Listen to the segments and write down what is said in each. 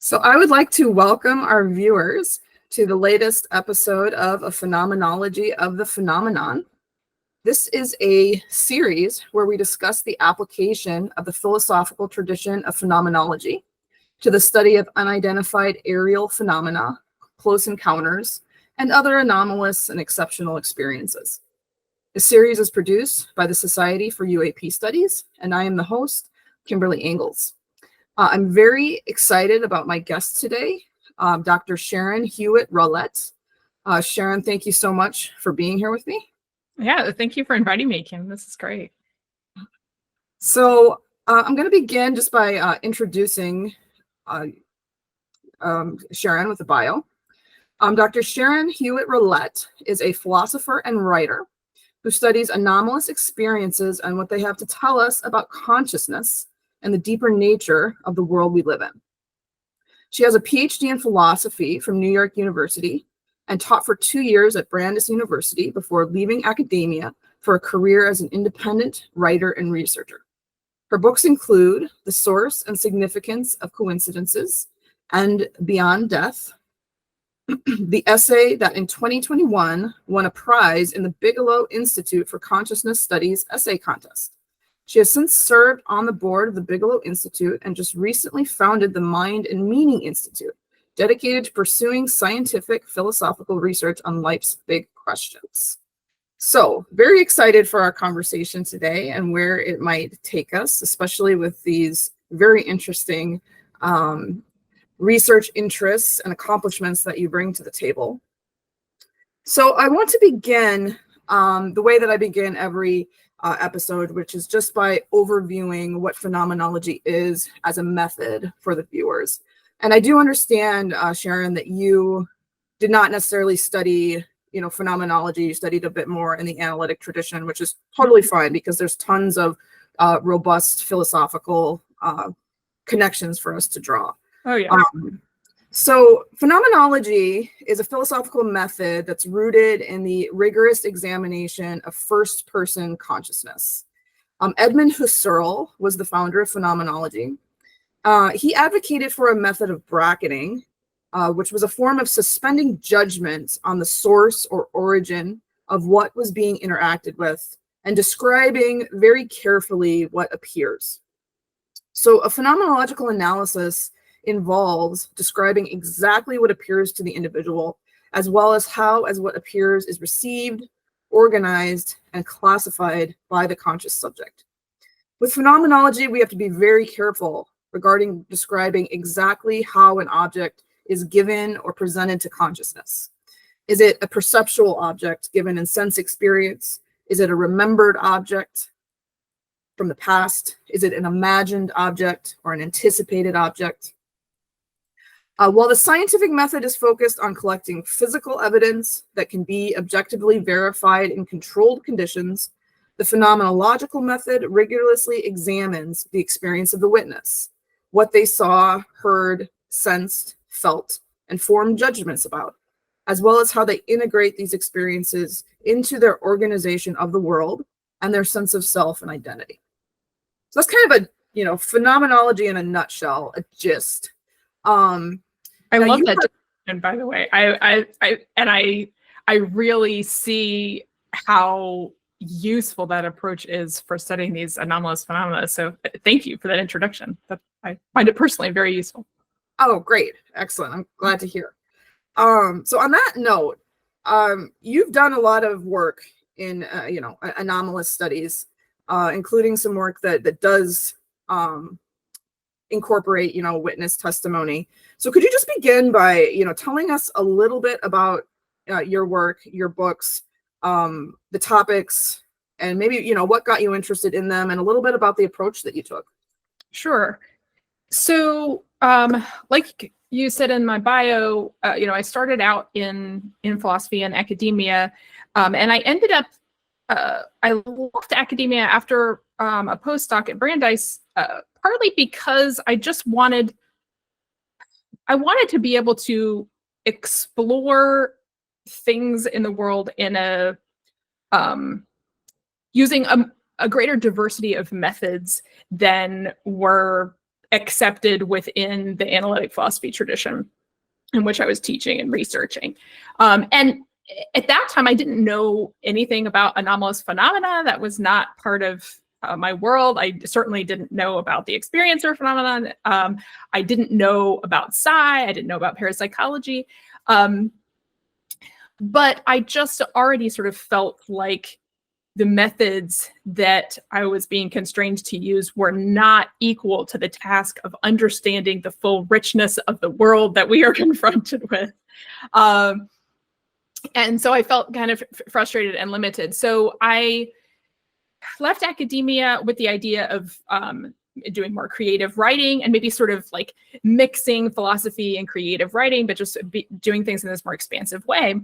So I would like to welcome our viewers to the latest episode of A Phenomenology of the Phenomenon. This is a series where we discuss the application of the philosophical tradition of phenomenology to the study of unidentified aerial phenomena, close encounters, and other anomalous and exceptional experiences. The series is produced by the Society for UAP Studies, and I am the host, Kimberly Engels. I'm very excited about my guest today, Dr. Sharon Hewitt Rawlette. Sharon, thank you so much for being here with me. Yeah, thank you for inviting me, Kim. This is great. So I'm going to begin just by introducing Sharon with a bio. Dr. Sharon Hewitt Rawlette is a philosopher and writer who studies anomalous experiences and what they have to tell us about consciousness and the deeper nature of the world we live in. She has a Ph.D. in philosophy from New York University and taught for 2 years at Brandeis University before leaving academia for a career as an independent writer and researcher. Her books include The Source and Significance of Coincidences and Beyond Death, the essay that in 2021 won a prize in the Bigelow Institute for Consciousness Studies essay contest. She has since served on the board of the Bigelow Institute and just recently founded the Mind and Meaning Institute, dedicated to pursuing scientific philosophical research on life's big questions. So, very excited for our conversation today and where it might take us, especially with these very interesting research interests and accomplishments that you bring to the table. So I want to begin the way that I begin every episode, which is just by overviewing what phenomenology is as a method for the viewers. And I do understand, Sharon, that you did not necessarily study, phenomenology. You studied a bit more in the analytic tradition, which is totally fine because there's tons of robust philosophical connections for us to draw. Oh, yeah. So phenomenology is a philosophical method that's rooted in the rigorous examination of first-person consciousness. Edmund Husserl was the founder of phenomenology. He advocated for a method of bracketing, which was a form of suspending judgment on the source or origin of what was being interacted with and describing very carefully what appears. So a phenomenological analysis involves describing exactly what appears to the individual, as well as how what appears is received, organized, and classified by the conscious subject. With phenomenology, we have to be very careful regarding describing exactly how an object is given or presented to consciousness. Is it a perceptual object given in sense experience? Is it a remembered object from the past? Is it an imagined object or an anticipated object? While the scientific method is focused on collecting physical evidence that can be objectively verified in controlled conditions, the phenomenological method rigorously examines the experience of the witness, what they saw, heard, sensed, felt, and formed judgments about, as well as how they integrate these experiences into their organization of the world and their sense of self and identity. So that's kind of a, phenomenology in a nutshell, a gist. I love that definition, by the way. I really see how useful that approach is for studying these anomalous phenomena. So thank you for that introduction. I find it personally very useful. Oh, great. Excellent. I'm glad to hear. So on that note, you've done a lot of work in, anomalous studies, including some work that does incorporate, witness testimony. So could you just begin by, telling us a little bit about your work, your books, the topics, and maybe, what got you interested in them, and a little bit about the approach that you took? Sure. So, like you said in my bio, I started out in philosophy and academia, and I ended up, I left academia after a postdoc at Brandeis, partly because I wanted to be able to explore things in the world in a using a greater diversity of methods than were accepted within the analytic philosophy tradition in which I was teaching and researching. And at that time, I didn't know anything about anomalous phenomena. That was not part of my world. I certainly didn't know about the experiencer phenomenon. I didn't know about psi. I didn't know about parapsychology. But I just already sort of felt like the methods that I was being constrained to use were not equal to the task of understanding the full richness of the world that we are confronted with. And so I felt kind of frustrated and limited. So I left academia with the idea of doing more creative writing and maybe sort of like mixing philosophy and creative writing, but just doing things in this more expansive way.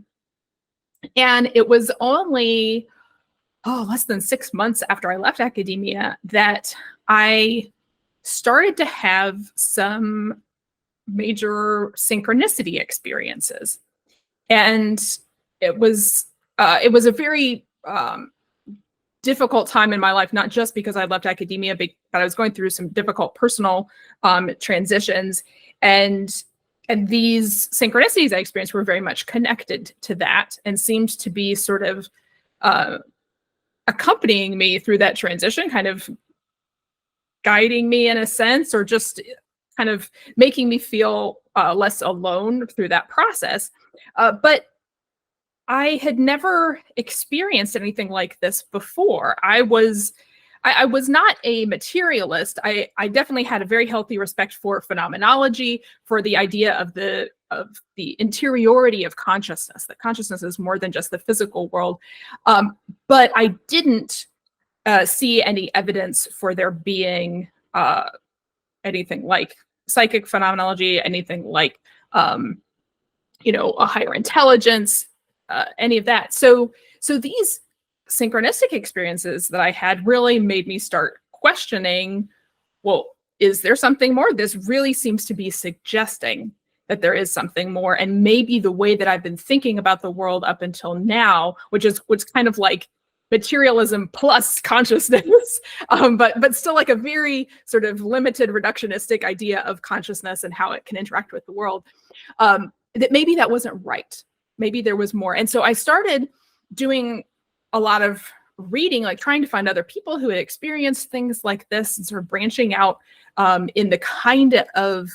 And it was only less than 6 months after I left academia that I started to have some major synchronicity experiences. And it was a very difficult time in my life, not just because I left academia, but I was going through some difficult personal transitions. And these synchronicities I experienced were very much connected to that and seemed to be sort of accompanying me through that transition, kind of guiding me in a sense, or just kind of making me feel less alone through that process. But I had never experienced anything like this before. I was not a materialist. I definitely had a very healthy respect for phenomenology, for the idea of the interiority of consciousness, that consciousness is more than just the physical world. But I didn't see any evidence for there being anything like psychic phenomenology, anything like a higher intelligence, any of that. So these synchronistic experiences that I had really made me start questioning, well, is there something more? This really seems to be suggesting that there is something more. And maybe the way that I've been thinking about the world up until now, which is kind of like materialism plus consciousness, but still like a very sort of limited reductionistic idea of consciousness and how it can interact with the world, that maybe that wasn't right. Maybe there was more. And so I started doing a lot of reading, like trying to find other people who had experienced things like this and sort of branching out in the kind of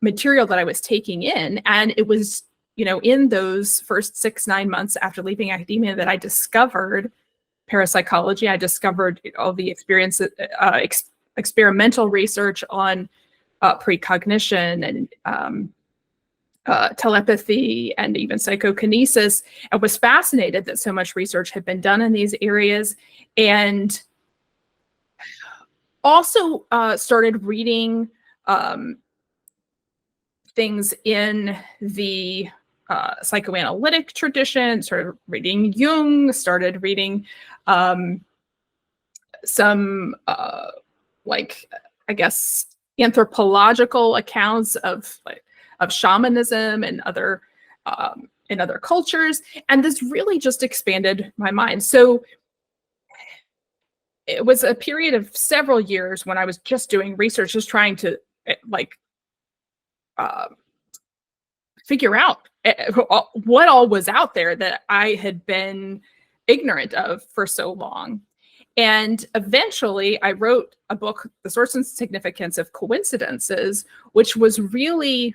material that I was taking in. And it was, in those first 6-9 months after leaving academia that I discovered parapsychology. I discovered all the experimental research on precognition and telepathy and even psychokinesis. I was fascinated that so much research had been done in these areas, and also started reading things in the psychoanalytic tradition, sort of reading Jung, started reading some anthropological accounts of shamanism and other in other cultures, and this really just expanded my mind. So it was a period of several years when I was just doing research, just trying to figure out what all was out there that I had been ignorant of for so long. And eventually I wrote a book, The Source and Significance of Coincidences, which was really,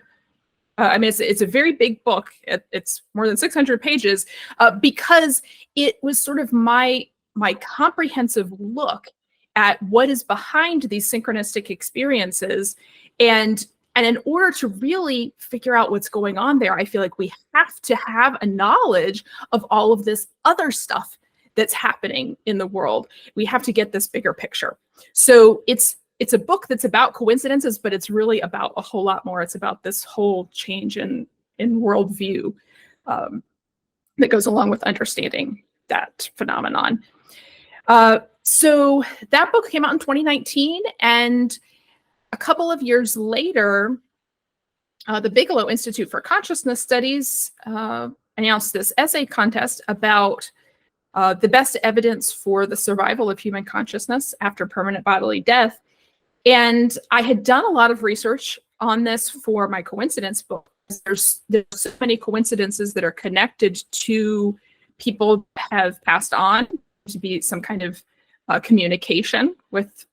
it's a very big book. It's more than 600 pages because it was sort of my comprehensive look at what is behind these synchronistic experiences. And in order to really figure out what's going on there, I feel like we have to have a knowledge of all of this other stuff that's happening in the world. We have to get this bigger picture. So it's a book that's about coincidences, but it's really about a whole lot more. It's about this whole change in worldview that goes along with understanding that phenomenon. So that book came out in 2019, and a couple of years later, the Bigelow Institute for Consciousness Studies announced this essay contest about the best evidence for the survival of human consciousness after permanent bodily death. And I had done a lot of research on this for my coincidence book. There's so many coincidences that are connected to people that have passed on, to be some kind of communication with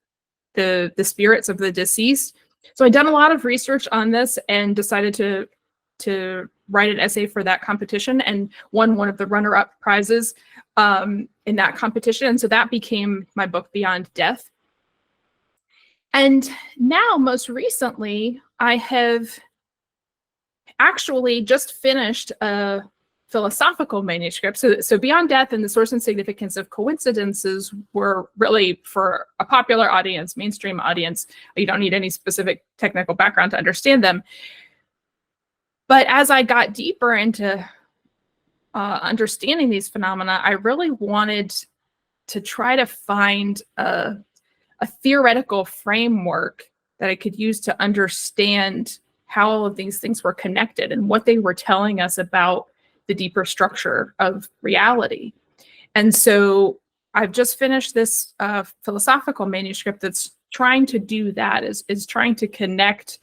the spirits of the deceased. So I'd done a lot of research on this and decided to write an essay for that competition, and won one of the runner-up prizes in that competition. And so that became my book, Beyond Death. And now, most recently, I have actually just finished a philosophical manuscript. So Beyond Death and the Source and Significance of Coincidences were really for a popular audience, mainstream audience. You don't need any specific technical background to understand them. But as I got deeper into understanding these phenomena, I really wanted to try to find a theoretical framework that I could use to understand how all of these things were connected and what they were telling us about the deeper structure of reality. And so I've just finished this philosophical manuscript that's trying to do that, is trying to connect,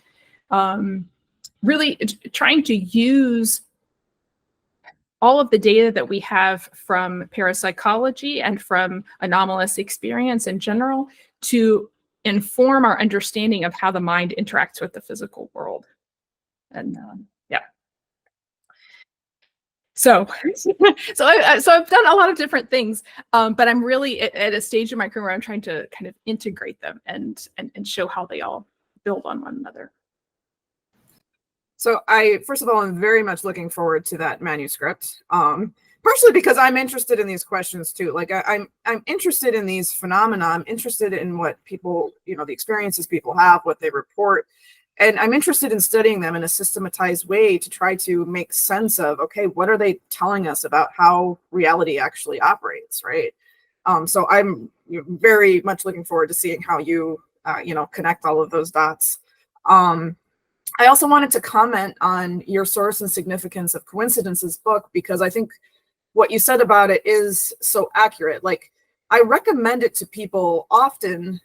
really trying to use all of the data that we have from parapsychology and from anomalous experience in general to inform our understanding of how the mind interacts with the physical world. And yeah. So I've done a lot of different things, but I'm really at a stage in my career where I'm trying to kind of integrate them and show how they all build on one another. So first of all, I'm very much looking forward to that manuscript. Partially because I'm interested in these questions too. Like I'm interested in these phenomena. I'm interested in what people, the experiences people have, what they report. And I'm interested in studying them in a systematized way to try to make sense of, okay, what are they telling us about how reality actually operates, right? So I'm very much looking forward to seeing how you, connect all of those dots. I also wanted to comment on your Source and Significance of Coincidences book, because I think what you said about it is so accurate. Like, I recommend it to people often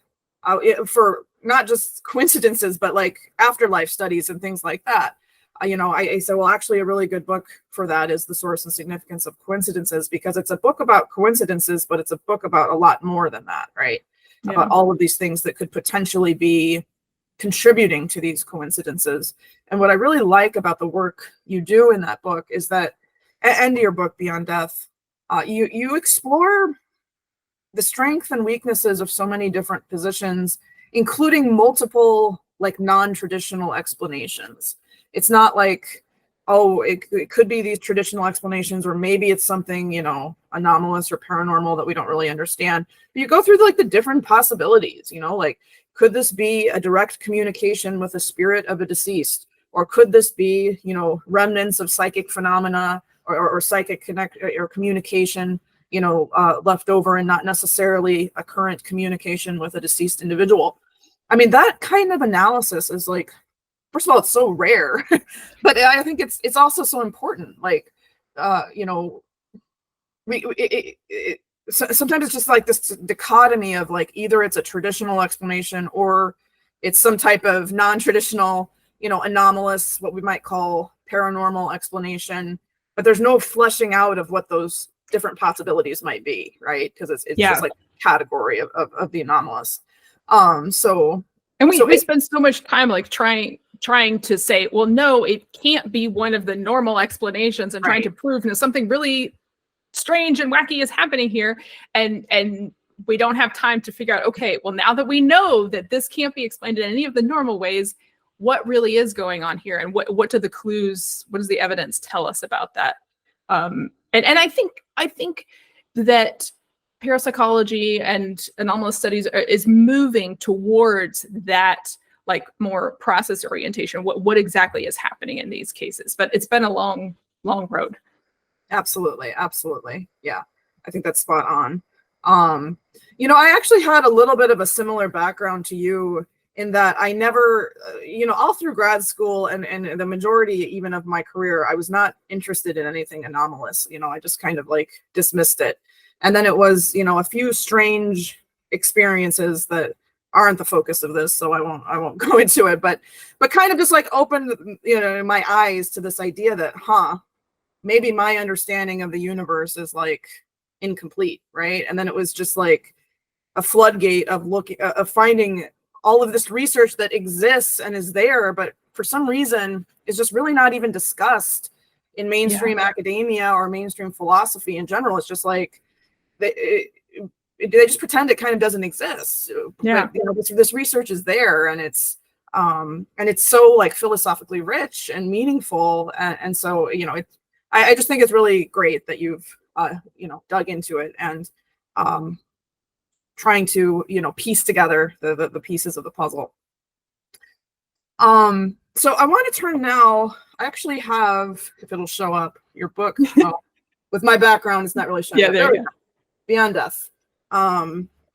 for not just coincidences, but like afterlife studies and things like that. I say, well, actually a really good book for that is The Source and Significance of Coincidences, because it's a book about coincidences, but it's a book about a lot more than that, right? Yeah. About all of these things that could potentially be contributing to these coincidences. And what I really like about the work you do in that book is that, and your book Beyond Death, you explore the strengths and weaknesses of so many different positions, including multiple like non-traditional explanations. It's not like, oh, it could be these traditional explanations, or maybe it's something, anomalous or paranormal that we don't really understand. But you go through like the different possibilities, like, could this be a direct communication with a spirit of a deceased? Or could this be, remnants of psychic phenomena or psychic connect or communication, left over and not necessarily a current communication with a deceased individual? I mean, that kind of analysis is like, first of all, it's so rare, but I think it's also so important. Like, sometimes it's just like this dichotomy of like, either it's a traditional explanation or it's some type of non-traditional, anomalous, what we might call paranormal explanation, but there's no fleshing out of what those different possibilities might be, right? Because it's just like category of the anomalous. And we spend so much time like trying to say, well, no, it can't be one of the normal explanations, and trying to prove something really strange and wacky is happening here, and we don't have time to figure out, okay, well, now that we know that this can't be explained in any of the normal ways, what really is going on here, and what do the clues, what does the evidence tell us about that? And I think that parapsychology and anomalous studies is moving towards that, like, more process orientation. What exactly is happening in these cases? But it's been a long road. Absolutely. Yeah, I think that's spot on. I actually had a little bit of a similar background to you, in that I never, all through grad school and the majority even of my career, I was not interested in anything anomalous. I just kind of like dismissed it. And then it was, a few strange experiences that aren't the focus of this, so I won't go into it, but kind of just like opened, my eyes to this idea that, maybe my understanding of the universe is like incomplete, right? And then it was just like a floodgate of finding all of this research that exists and is there, but for some reason is just really not even discussed in mainstream academia or mainstream philosophy in general. It's just like they just pretend it kind of doesn't exist. Yeah. But, this research is there, and it's so like philosophically rich and meaningful, and so I just think it's really great that you've dug into it and trying to piece together the pieces of the puzzle. So I want to turn now. I actually have, if it'll show up, your book. With my background, it's not really showing up. There you go. Beyond Death.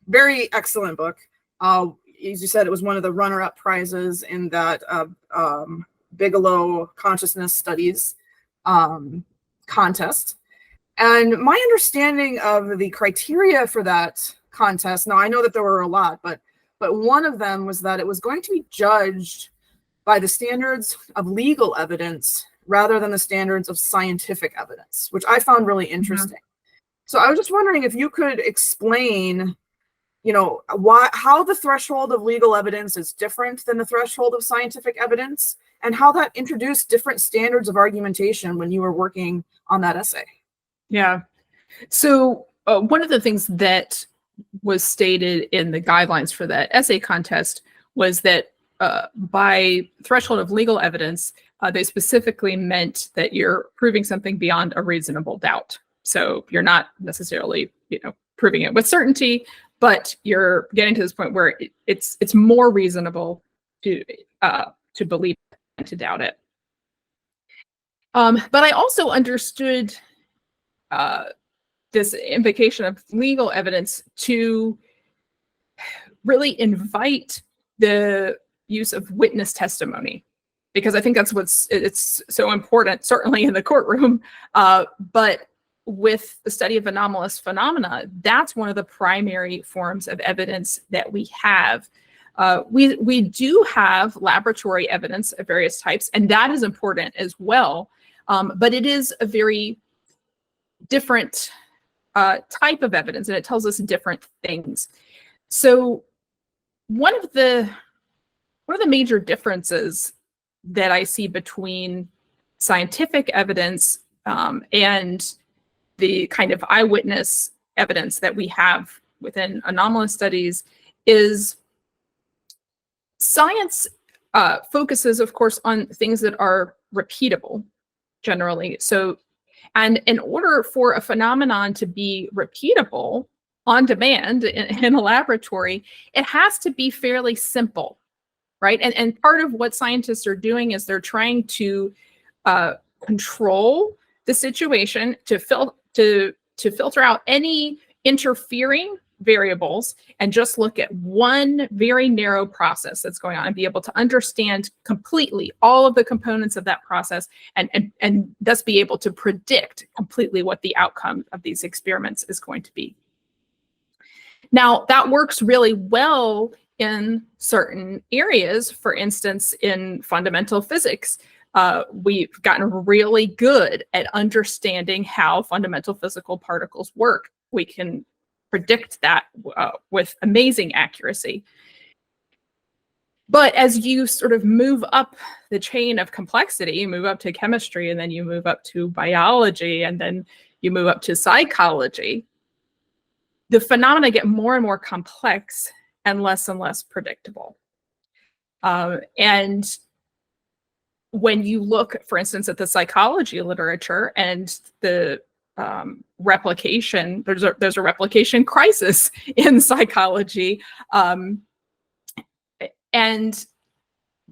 Very excellent book. As you said, it was one of the runner-up prizes in that Bigelow Consciousness Studies contest. And my understanding of the criteria for that contest, now I know that there were a lot, but one of them was that it was going to be judged by the standards of legal evidence rather than the standards of scientific evidence, which I found really interesting. So I was just wondering if you could explain, how the threshold of legal evidence is different than the threshold of scientific evidence, and how that introduced different standards of argumentation when you were working on that essay. Yeah. So one of the things that was stated in the guidelines for that essay contest was that by threshold of legal evidence, they specifically meant that you're proving something beyond a reasonable doubt. So you're not necessarily, proving it with certainty, but you're getting to this point where it's more reasonable to believe and to doubt it. But I also understood this invocation of legal evidence to really invite the use of witness testimony, because I think that's it's so important, certainly in the courtroom, but with the study of anomalous phenomena, that's one of the primary forms of evidence that we have. We do have laboratory evidence of various types, and that is important as well, but it is a very different type of evidence, and it tells us different things. So one of the major differences that I see between scientific evidence and the kind of eyewitness evidence that we have within anomalous studies is science focuses, of course, on things that are repeatable generally. So, and in order for a phenomenon to be repeatable on demand in a laboratory, it has to be fairly simple, right? And part of what scientists are doing is they're trying to control the situation, to filter out any interfering variables and just look at one very narrow process that's going on and be able to understand completely all of the components of that process and thus be able to predict completely what the outcome of these experiments is going to be. Now, that works really well in certain areas. For instance, in fundamental physics, we've gotten really good at understanding how fundamental physical particles work. We can predict that with amazing accuracy. But as you sort of move up the chain of complexity, you move up to chemistry, and then you move up to biology, and then you move up to psychology, the phenomena get more and more complex and less predictable. And when you look, for instance, at the psychology literature and the replication, there's a replication crisis in psychology. And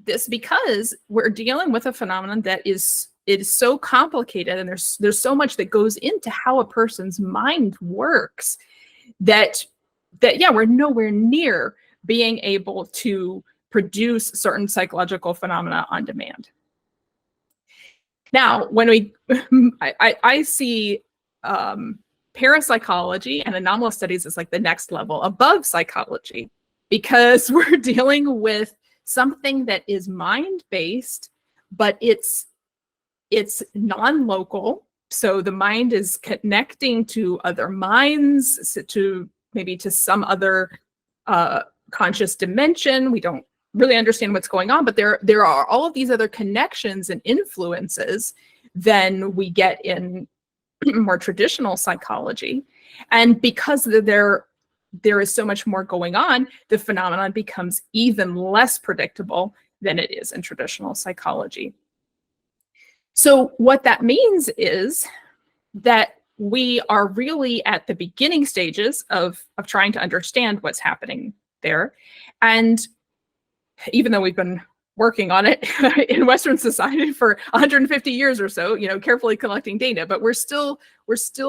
this because we're dealing with a phenomenon that is so complicated, and there's so much that goes into how a person's mind works that yeah, we're nowhere near being able to produce certain psychological phenomena on demand. Now, when I see parapsychology and anomalous studies as like the next level above psychology. because we're dealing with something that is mind-based, but it's non-local. So the mind is connecting to other minds, to maybe to some other conscious dimension. We don't really understand what's going on, but there are all of these other connections and influences than we get in more traditional psychology. And because there is so much more going on, the phenomenon becomes even less predictable than it is in traditional psychology. So what that means is that we are really at the beginning stages of trying to understand what's happening there. And even though we've been working on it in Western society for 150 years or so, carefully collecting data, but we're still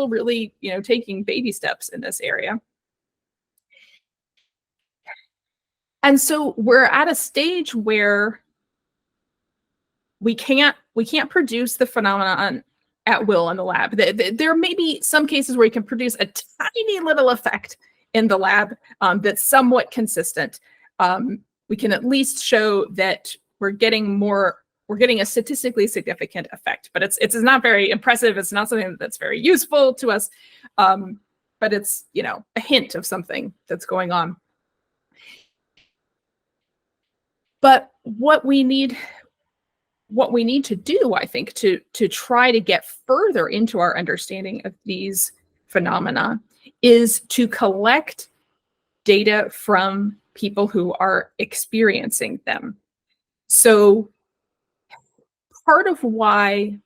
really, taking baby steps in this area. And so we're at a stage where we can't produce the phenomenon at will in the lab. There may be some cases where you can produce a tiny little effect in the lab that's somewhat consistent. We can at least show that we're getting a statistically significant effect, but it's not very impressive. It's not something that's very useful to us, but it's a hint of something that's going on. But what we need to do, I think, to try to get further into our understanding of these phenomena is to collect data from people who are experiencing them. So part of why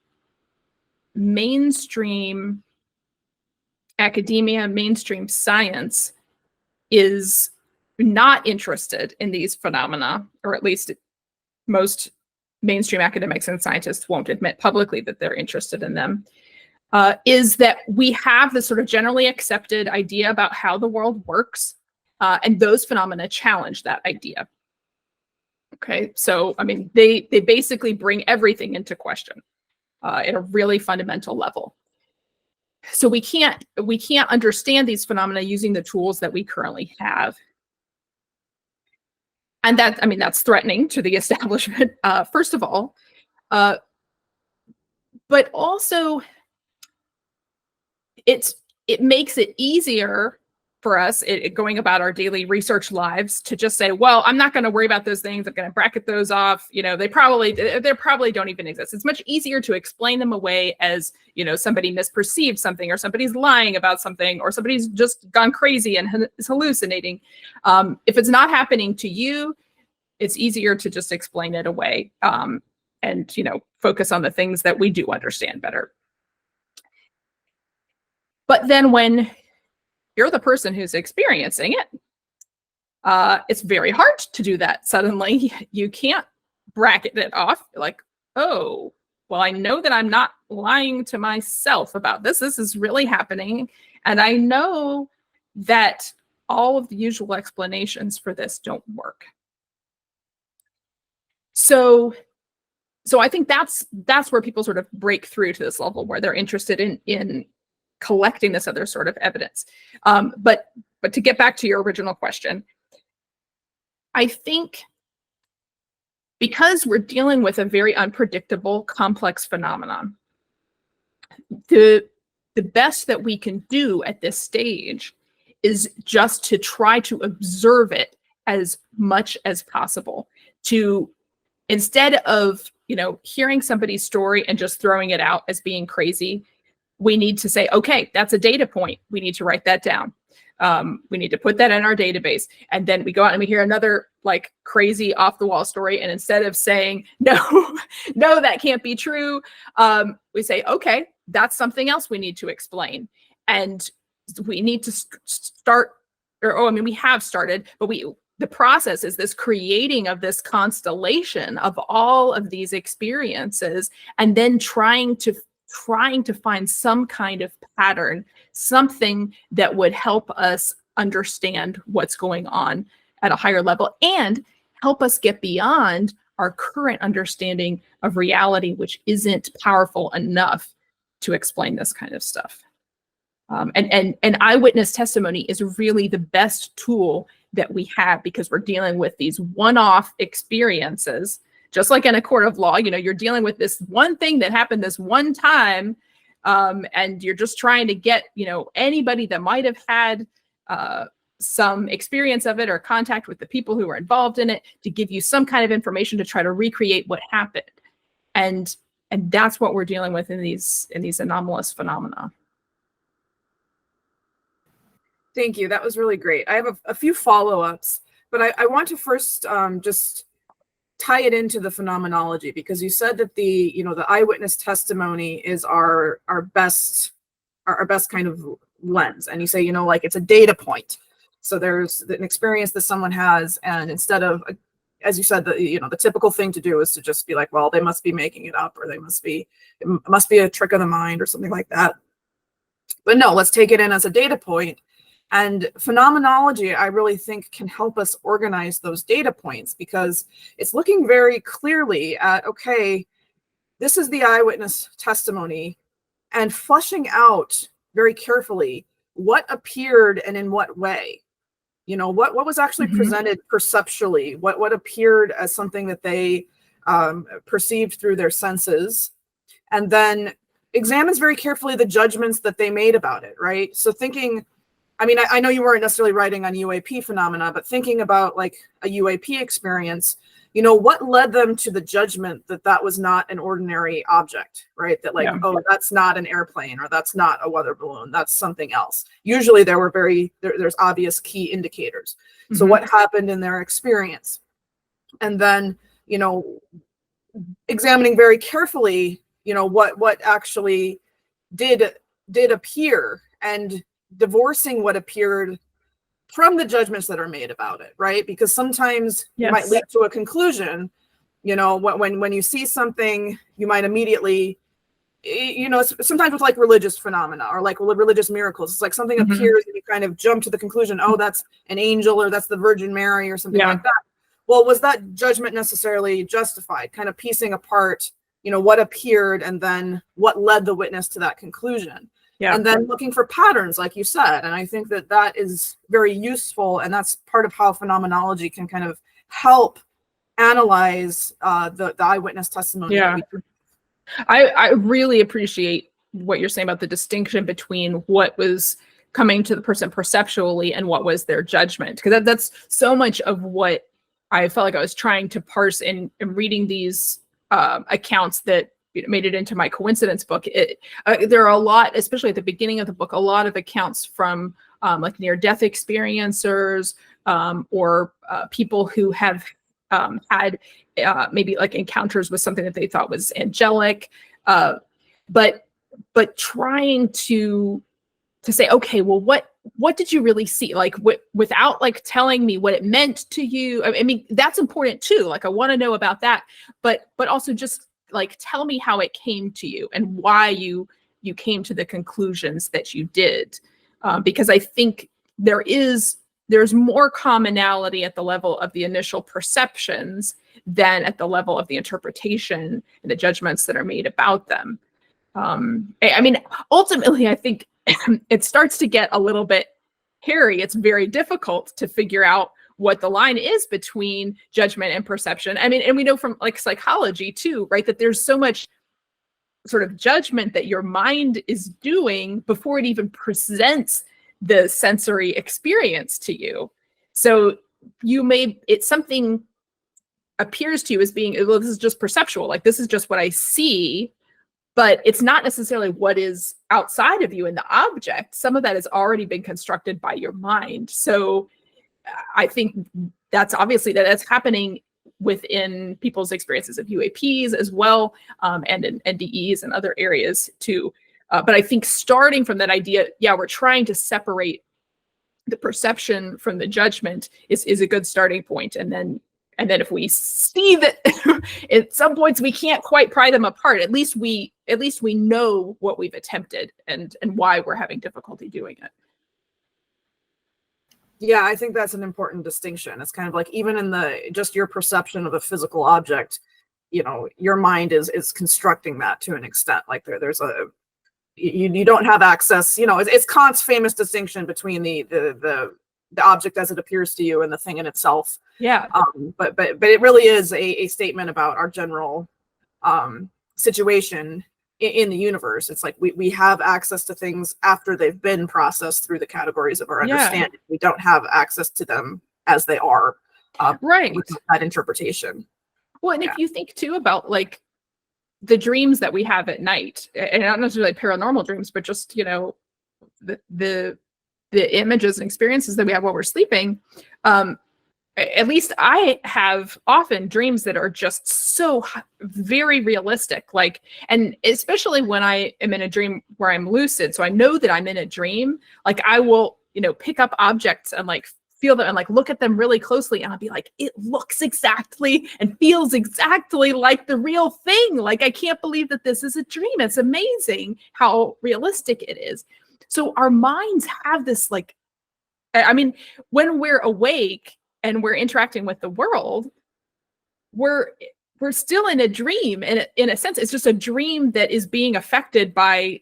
mainstream academia, mainstream science is not interested in these phenomena, or at least most mainstream academics and scientists won't admit publicly that they're interested in them, is that we have this sort of generally accepted idea about how the world works, and those phenomena challenge that idea. Okay, so I mean, they basically bring everything into question at a really fundamental level. So we can't understand these phenomena using the tools that we currently have. And that's threatening to the establishment, first of all, but also it makes it easier for us going about our daily research lives to just say, well, I'm not going to worry about those things. I'm going to bracket those off. They probably don't even exist. It's much easier to explain them away as, somebody misperceived something, or somebody's lying about something, or somebody's just gone crazy and is hallucinating. If it's not happening to you, it's easier to just explain it away, and focus on the things that we do understand better. But then when you're the person who's experiencing it, it's very hard to do that suddenly. You can't bracket it off like, oh, well, I know that I'm not lying to myself about this. This is really happening. And I know that all of the usual explanations for this don't work. So I think that's where people sort of break through to this level where they're interested in collecting this other sort of evidence. But to get back to your original question, I think because we're dealing with a very unpredictable, complex phenomenon, the best that we can do at this stage is just to try to observe it as much as possible. Instead of hearing somebody's story and just throwing it out as being crazy, we need to say, okay, that's a data point. We need to write that down. We need to put that in our database. And then we go out and we hear another like crazy off the wall story. And instead of saying, no, that can't be true, we say, okay, that's something else we need to explain. And we need to start, we have started, but the process is this creating of this constellation of all of these experiences, and then trying to find some kind of pattern, something that would help us understand what's going on at a higher level and help us get beyond our current understanding of reality, which isn't powerful enough to explain this kind of stuff. And eyewitness testimony is really the best tool that we have, because we're dealing with these one-off experiences. Just like in a court of law, you're dealing with this one thing that happened this one time, and you're just trying to get, anybody that might have had some experience of it or contact with the people who were involved in it to give you some kind of information to try to recreate what happened. And that's what we're dealing with in these anomalous phenomena. Thank you. That was really great. I have a few follow-ups, but I want to first just tie it into the phenomenology, because you said that the eyewitness testimony is our best kind of lens, and you say like it's a data point. So there's an experience that someone has, and instead of, as you said, the typical thing to do is to just be like, well, they must be making it up, or it must be a trick of the mind or something like that. But no, let's take it in as a data point. And phenomenology, I really think, can help us organize those data points, because it's looking very clearly at, okay, this is the eyewitness testimony, and fleshing out very carefully what appeared and in what way. What was actually presented perceptually, what appeared as something that they perceived through their senses, and then examines very carefully the judgments that they made about it, right? So thinking, I know you weren't necessarily writing on UAP phenomena, but thinking about like a UAP experience, what led them to the judgment that that was not an ordinary object, right? That oh, that's not an airplane, or that's not a weather balloon, that's something else. Usually there's obvious key indicators. So what happened in their experience? And then, examining very carefully, what actually did appear, and divorcing what appeared from the judgments that are made about it, right? Because sometimes you might lead to a conclusion, when you see something, you might immediately, sometimes with like religious phenomena or like religious miracles, it's like something appears and you kind of jump to the conclusion, oh, that's an angel, or that's the Virgin Mary, or something like that. Well, was that judgment necessarily justified? Kind of piecing apart, what appeared and then what led the witness to that conclusion. And then looking for patterns, like you said. And I think that is very useful. And that's part of how phenomenology can kind of help analyze the eyewitness testimony. I really appreciate what you're saying about the distinction between what was coming to the person perceptually and what was their judgment. Because that's so much of what I felt like I was trying to parse in reading these accounts that made it into my coincidence book. There are a lot, especially at the beginning of the book, a lot of accounts from like near-death experiencers or people who have had maybe like encounters with something that they thought was angelic, but trying to say, okay, well, what did you really see? Like without like telling me what it meant to you. I mean, that's important too. Like I want to know about that, but also just like tell me how it came to you and why you came to the conclusions that you did, because I think there's more commonality at the level of the initial perceptions than at the level of the interpretation and the judgments that are made about them. Ultimately, I think it starts to get a little bit hairy. It's very difficult to figure out what the line is between judgment and perception. And we know from like psychology too, right, that there's so much sort of judgment that your mind is doing before it even presents the sensory experience to you. So something appears to you as being, well, this is just perceptual, like this is just what I see, but it's not necessarily what is outside of you in the object. Some of that has already been constructed by your mind. So I think that's happening within people's experiences of UAPs as well, and in NDEs and other areas too. But I think starting from that idea, we're trying to separate the perception from the judgment is a good starting point. And then if we see that at some points we can't quite pry them apart, at least we know what we've attempted and why we're having difficulty doing it. Yeah, I think that's an important distinction. It's kind of like even in just your perception of a physical object, your mind is constructing that to an extent. Like you don't have access. It's Kant's famous distinction between the the object as it appears to you and the thing in itself. Yeah. But it really is a statement about our general situation in the universe. It's like we have access to things after they've been processed through the categories of our understanding. We don't have access to them as they are, right, with that interpretation. Well, and if you think too about like the dreams that we have at night, and not necessarily paranormal dreams, but just, you know, the images and experiences that we have while we're sleeping, at least I have often dreams that are just so very realistic, like, and especially when I am in a dream where I'm lucid, so I know that I'm in a dream, like I will, you know, pick up objects and like feel them and like look at them really closely, and I'll be like, it looks exactly and feels exactly like the real thing. Like, I can't believe that this is a dream. It's amazing how realistic it is. So our minds have this, like, I mean, when we're awake and we're interacting with the world, we're still in a dream. And in a sense, it's just a dream that is being affected by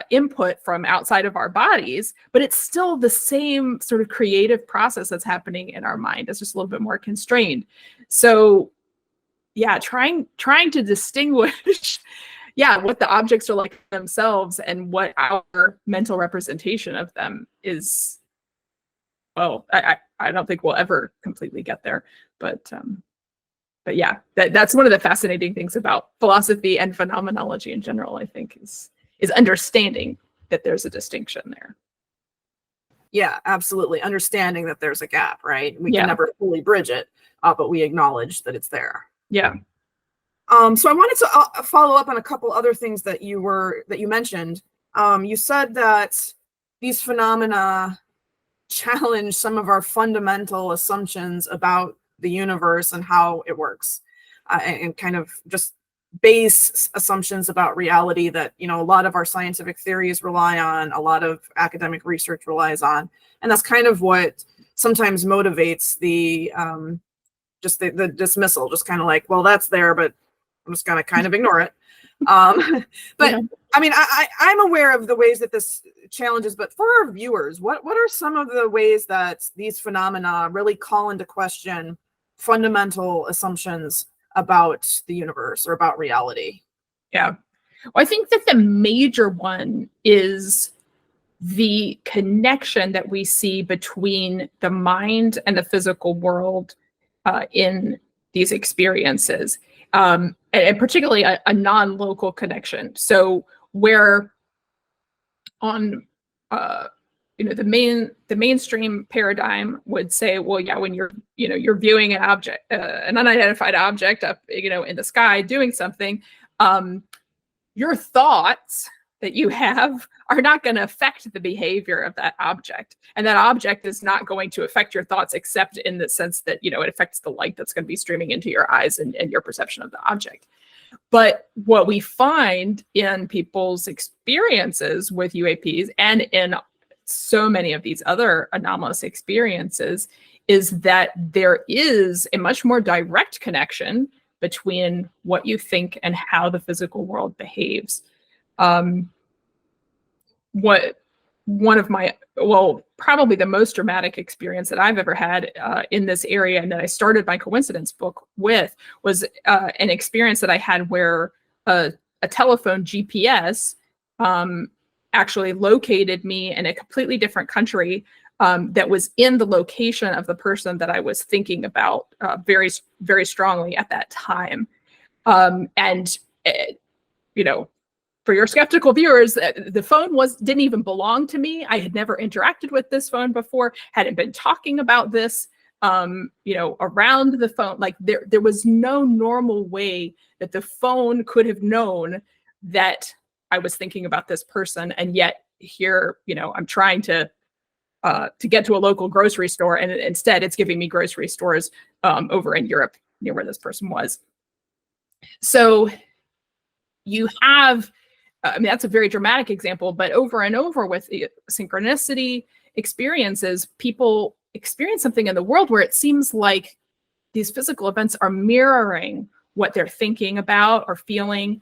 input from outside of our bodies, but it's still the same sort of creative process that's happening in our mind. It's just a little bit more constrained. So yeah, trying to distinguish what the objects are like themselves and what our mental representation of them is. Well, I don't think we'll ever completely get there, but yeah, that's one of the fascinating things about philosophy and phenomenology in general, I think, is understanding that there's a distinction there. Yeah, absolutely. Understanding that there's a gap, right? We can never fully bridge it, but we acknowledge that it's there. Yeah. So I wanted to follow up on a couple other things that you mentioned. You said that these phenomena challenge some of our fundamental assumptions about the universe and how it works, and kind of just base assumptions about reality that, you know, a lot of our scientific theories rely on, a lot of academic research relies on, and that's kind of what sometimes motivates the dismissal, just kind of like, well, that's there, but I'm just gonna kind of ignore it. But I mean, I'm aware of the ways that this challenges, but for our viewers, what are some of the ways that these phenomena really call into question fundamental assumptions about the universe or about reality? Yeah. Well, I think that the major one is the connection that we see between the mind and the physical world in these experiences, and particularly a non-local connection. So where on the mainstream paradigm would say, well, yeah, when you're viewing an object, an unidentified object up, in the sky doing something, your thoughts that you have are not going to affect the behavior of that object. And that object is not going to affect your thoughts, except in the sense that, it affects the light that's going to be streaming into your eyes and your perception of the object. But what we find in people's experiences with UAPs and in so many of these other anomalous experiences is that there is a much more direct connection between what you think and how the physical world behaves. Probably the most dramatic experience that I've ever had in this area, and that I started my coincidence book with, was an experience that I had where a telephone GPS actually located me in a completely different country that was in the location of the person that I was thinking about very, very strongly at that time. For your skeptical viewers, the phone didn't even belong to me. I had never interacted with this phone before, hadn't been talking about this, around the phone. Like there was no normal way that the phone could have known that I was thinking about this person. And yet here, I'm trying to get to a local grocery store, and instead it's giving me grocery stores over in Europe near where this person was. So you have, that's a very dramatic example, but over and over with the synchronicity experiences, people experience something in the world where it seems like these physical events are mirroring what they're thinking about or feeling,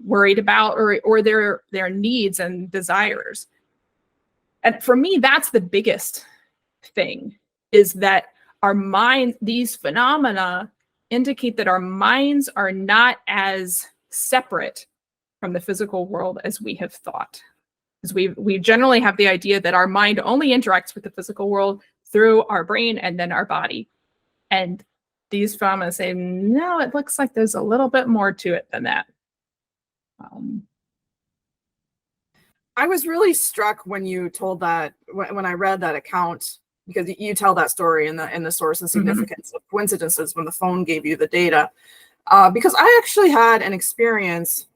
worried about, or their needs and desires. And for me, that's the biggest thing is that our mind, these phenomena indicate that our minds are not as separate from the physical world as we have thought. Because we generally have the idea that our mind only interacts with the physical world through our brain and then our body. And these phenomena say, no, it looks like there's a little bit more to it than that. I was really struck when you told that, when I read that account, because you tell that story in the source and significance of coincidences when the phone gave you the data. Because I actually had an experience.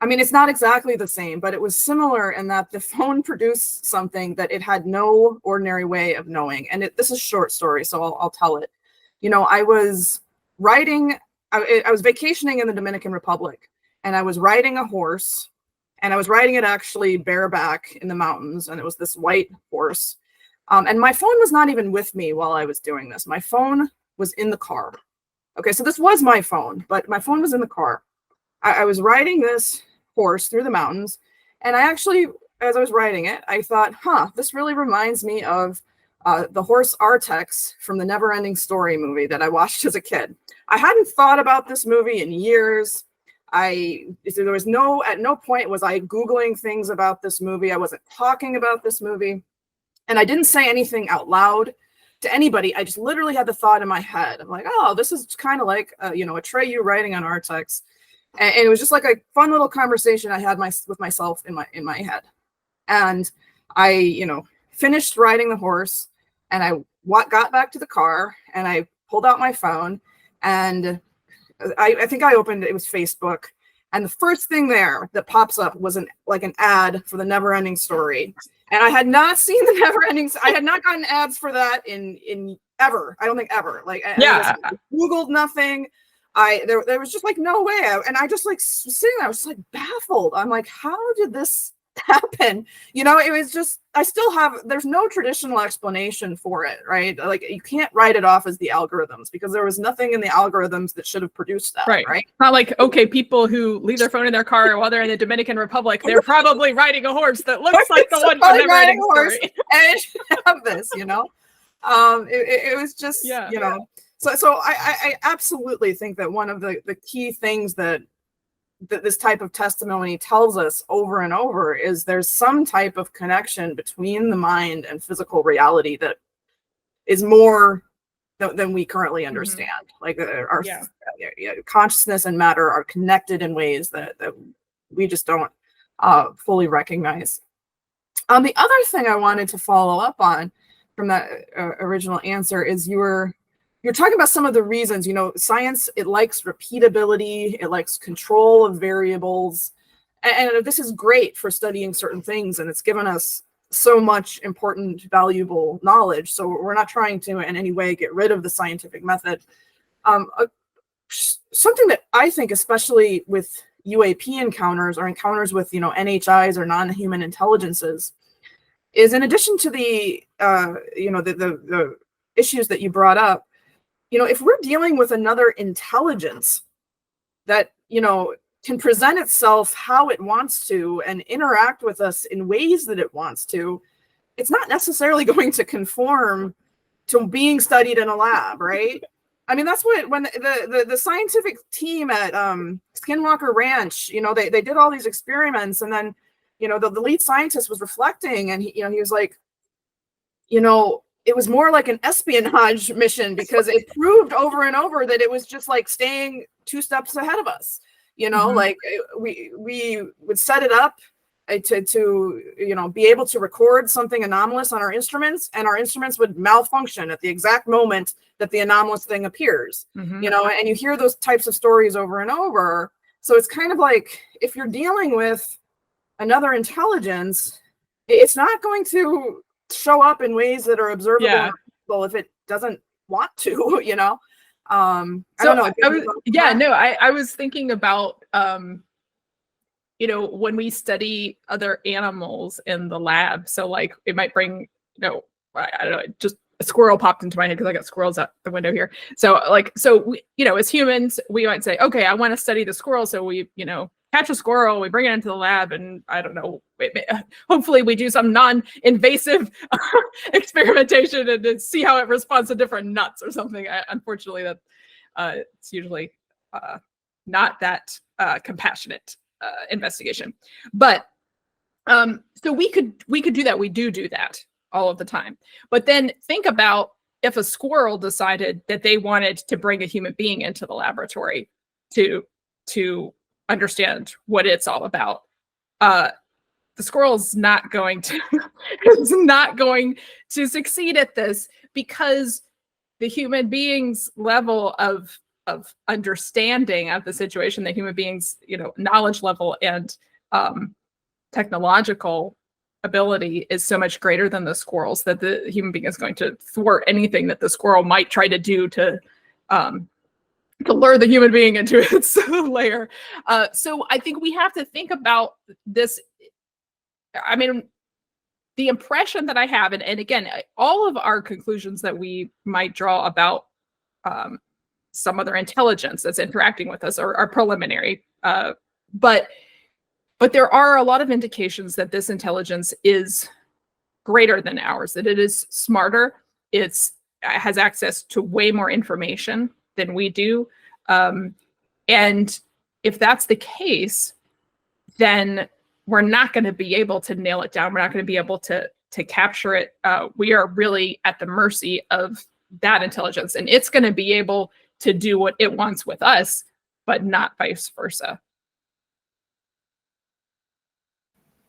I mean, it's not exactly the same, but it was similar in that the phone produced something that it had no ordinary way of knowing. And this is a short story, so I'll tell it. You know, I was riding, I was vacationing in the Dominican Republic, and I was riding a horse, and I was riding it actually bareback in the mountains, and it was this white horse. And my phone was not even with me while I was doing this. My phone was in the car. Okay, so this was my phone, but my phone was in the car. I was riding this horse through the mountains, and I actually, as I was riding it, I thought, this really reminds me of the horse Artex from the Never-Ending Story movie that I watched as a kid. I hadn't thought about this movie in years. There was at no point was I Googling things about this movie. I wasn't talking about this movie, and I didn't say anything out loud to anybody. I just literally had the thought in my head. I'm like, oh, this is kind of like a Atreyu riding on Artex. And it was just like a fun little conversation I had with myself in my head. And I, finished riding the horse, and I got back to the car, and I pulled out my phone, and I think I opened, it was Facebook. And the first thing there that pops up was an ad for the Never-Ending Story. And I had not seen the Never-Ending, I had not gotten ads for that in ever. I don't think ever. I Googled nothing. There was just no way. And I just sitting there, I was baffled. I'm like, how did this happen? It was just, there's no traditional explanation for it, right? You can't write it off as the algorithms, because there was nothing in the algorithms that should have produced that, right? Not like, okay, people who leave their phone in their car while they're in the Dominican Republic, they're probably riding a horse that looks like the one from Never-Ending Story. And it should have this, it was just, So I absolutely think that one of the key things that this type of testimony tells us over and over is there's some type of connection between the mind and physical reality that is more than we currently understand. Our consciousness and matter are connected in ways that we just don't fully recognize. The other thing I wanted to follow up on from that original answer is you're talking about some of the reasons, science, it likes repeatability, it likes control of variables. And this is great for studying certain things, and it's given us so much important, valuable knowledge. So we're not trying to in any way get rid of the scientific method. Something that I think, especially with UAP encounters or encounters with, NHIs or non-human intelligences, is in addition to the issues that you brought up, if we're dealing with another intelligence that, can present itself how it wants to and interact with us in ways that it wants to, it's not necessarily going to conform to being studied in a lab, right? I mean, that's what, when the scientific team at Skinwalker Ranch, they did all these experiments, and then, the lead scientist was reflecting, and he was like, it was more like an espionage mission, because it proved over and over that it was just staying 2 steps ahead of us. We would set it up to be able to record something anomalous on our instruments, and our instruments would malfunction at the exact moment that the anomalous thing appears. And you hear those types of stories over and over. So it's kind of like, if you're dealing with another intelligence, it's not going to show up in ways that are observable if it doesn't want to, I don't know. I was thinking about when we study other animals in the lab. So it might bring, I don't know, just a squirrel popped into my head because I got squirrels out the window here. So we, as humans, we might say, okay, I want to study the squirrel. So we, catch a squirrel, we bring it into the lab, and I don't know, hopefully we do some non-invasive experimentation and see how it responds to different nuts or something. Unfortunately, that it's usually not that compassionate investigation. But so we could do that. We do that all of the time. But then think about if a squirrel decided that they wanted to bring a human being into the laboratory to understand what it's all about. The squirrel's not going to is not going to succeed at this, because the human being's level of understanding of the situation, the human being's knowledge level and technological ability is so much greater than the squirrel's that the human being is going to thwart anything that the squirrel might try to do to lure the human being into its lair. So I think we have to think about this. I mean, the impression that I have, and again, all of our conclusions that we might draw about some other intelligence that's interacting with us are preliminary. But there are a lot of indications that this intelligence is greater than ours, that it is smarter, it has access to way more information than we do. And if that's the case, then we're not going to be able to nail it down. We're not going to be able to capture it. We are really at the mercy of that intelligence, and it's going to be able to do what it wants with us, but not vice versa.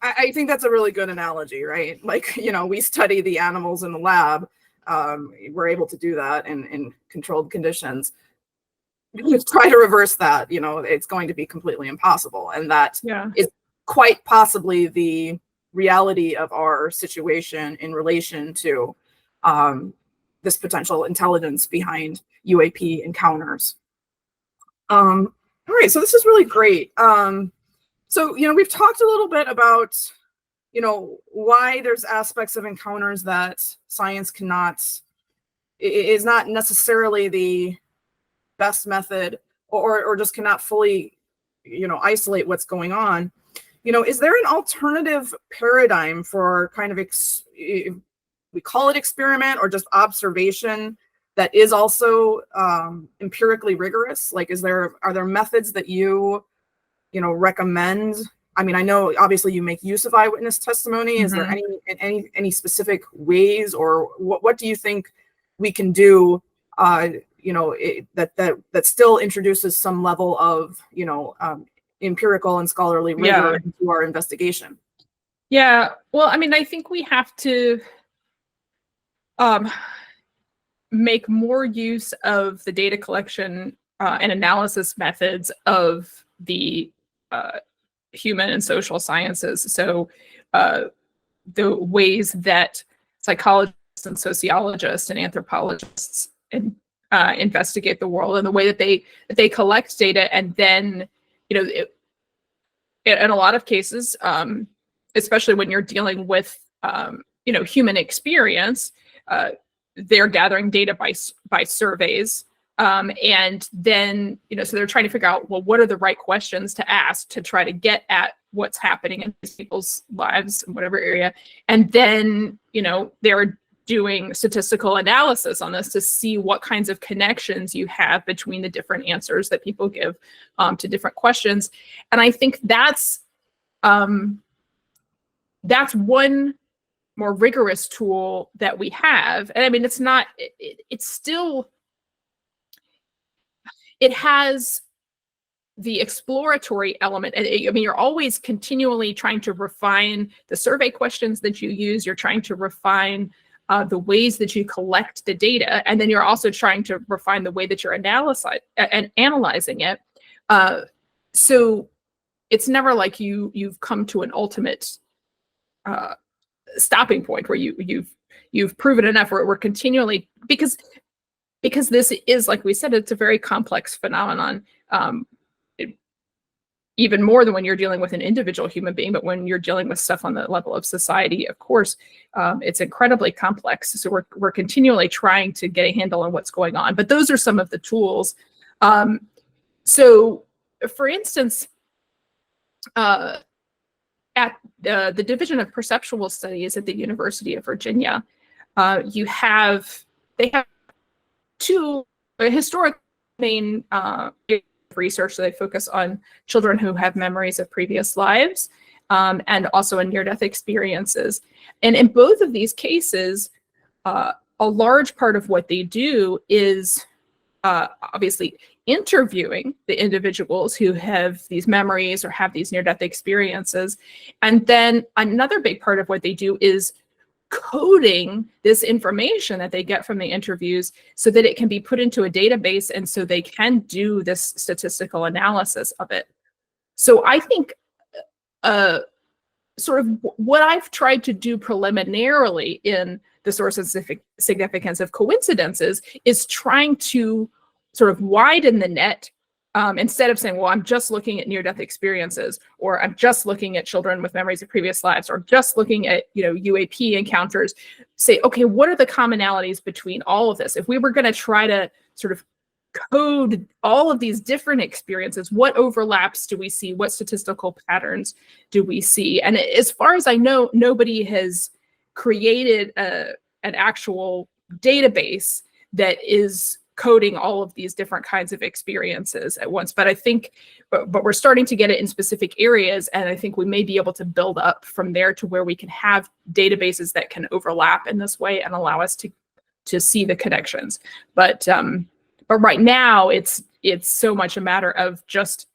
I think that's a really good analogy, right? Like, we study the animals in the lab. We're able to do that in controlled conditions. You try to reverse that, it's going to be completely impossible. And that is quite possibly the reality of our situation in relation to this potential intelligence behind UAP encounters. All right, so this is really great. So, we've talked a little bit about, why there's aspects of encounters that science is not necessarily the best method, or just cannot fully, isolate what's going on. Is there an alternative paradigm for kind of, we call it experiment or just observation, that is also empirically rigorous? Like, are there methods that you recommend? I mean, I know obviously you make use of eyewitness testimony. Is there any specific ways, or what do you think we can do that still introduces some level of empirical and scholarly rigor into our investigation? Yeah, well, I mean, I think we have to make more use of the data collection and analysis methods of the human and social sciences. So the ways that psychologists and sociologists and anthropologists investigate the world, and the way that they collect data, and then in a lot of cases, especially when you're dealing with human experience, they're gathering data by surveys, and then so they're trying to figure out, well, what are the right questions to ask to try to get at what's happening in people's lives in whatever area, and then they're doing statistical analysis on this to see what kinds of connections you have between the different answers that people give to different questions. And I think that's one more rigorous tool that we have. And I mean, it has the exploratory element. And I mean, you're always continually trying to refine the survey questions that you use. You're trying to refine the ways that you collect the data, and then you're also trying to refine the way that you're analyzing it. So it's never like you've come to an ultimate stopping point where you've proven enough. We're continually, because this is, like we said, it's a very complex phenomenon. Even more than when you're dealing with an individual human being, but when you're dealing with stuff on the level of society, of course, it's incredibly complex. So we're continually trying to get a handle on what's going on. But those are some of the tools. So, for instance, uh, at the Division of Perceptual Studies at the University of Virginia, they have two historic main research. So they focus on children who have memories of previous lives, and also in near-death experiences. And in both of these cases, a large part of what they do is obviously interviewing the individuals who have these memories or have these near-death experiences. And then another big part of what they do is coding this information that they get from the interviews so that it can be put into a database, and so they can do this statistical analysis of it. So I think sort of what I've tried to do preliminarily in the source of significance of coincidences is trying to sort of widen the net, instead of saying, well, I'm just looking at near-death experiences, or I'm just looking at children with memories of previous lives, or just looking at, UAP encounters. Say, okay, what are the commonalities between all of this? If we were going to try to sort of code all of these different experiences, what overlaps do we see? What statistical patterns do we see? And as far as I know, nobody has created an actual database that is coding all of these different kinds of experiences at once. But I think, but we're starting to get it in specific areas, and I think we may be able to build up from there to where we can have databases that can overlap in this way and allow us to see the connections. But right now, it's so much a matter of just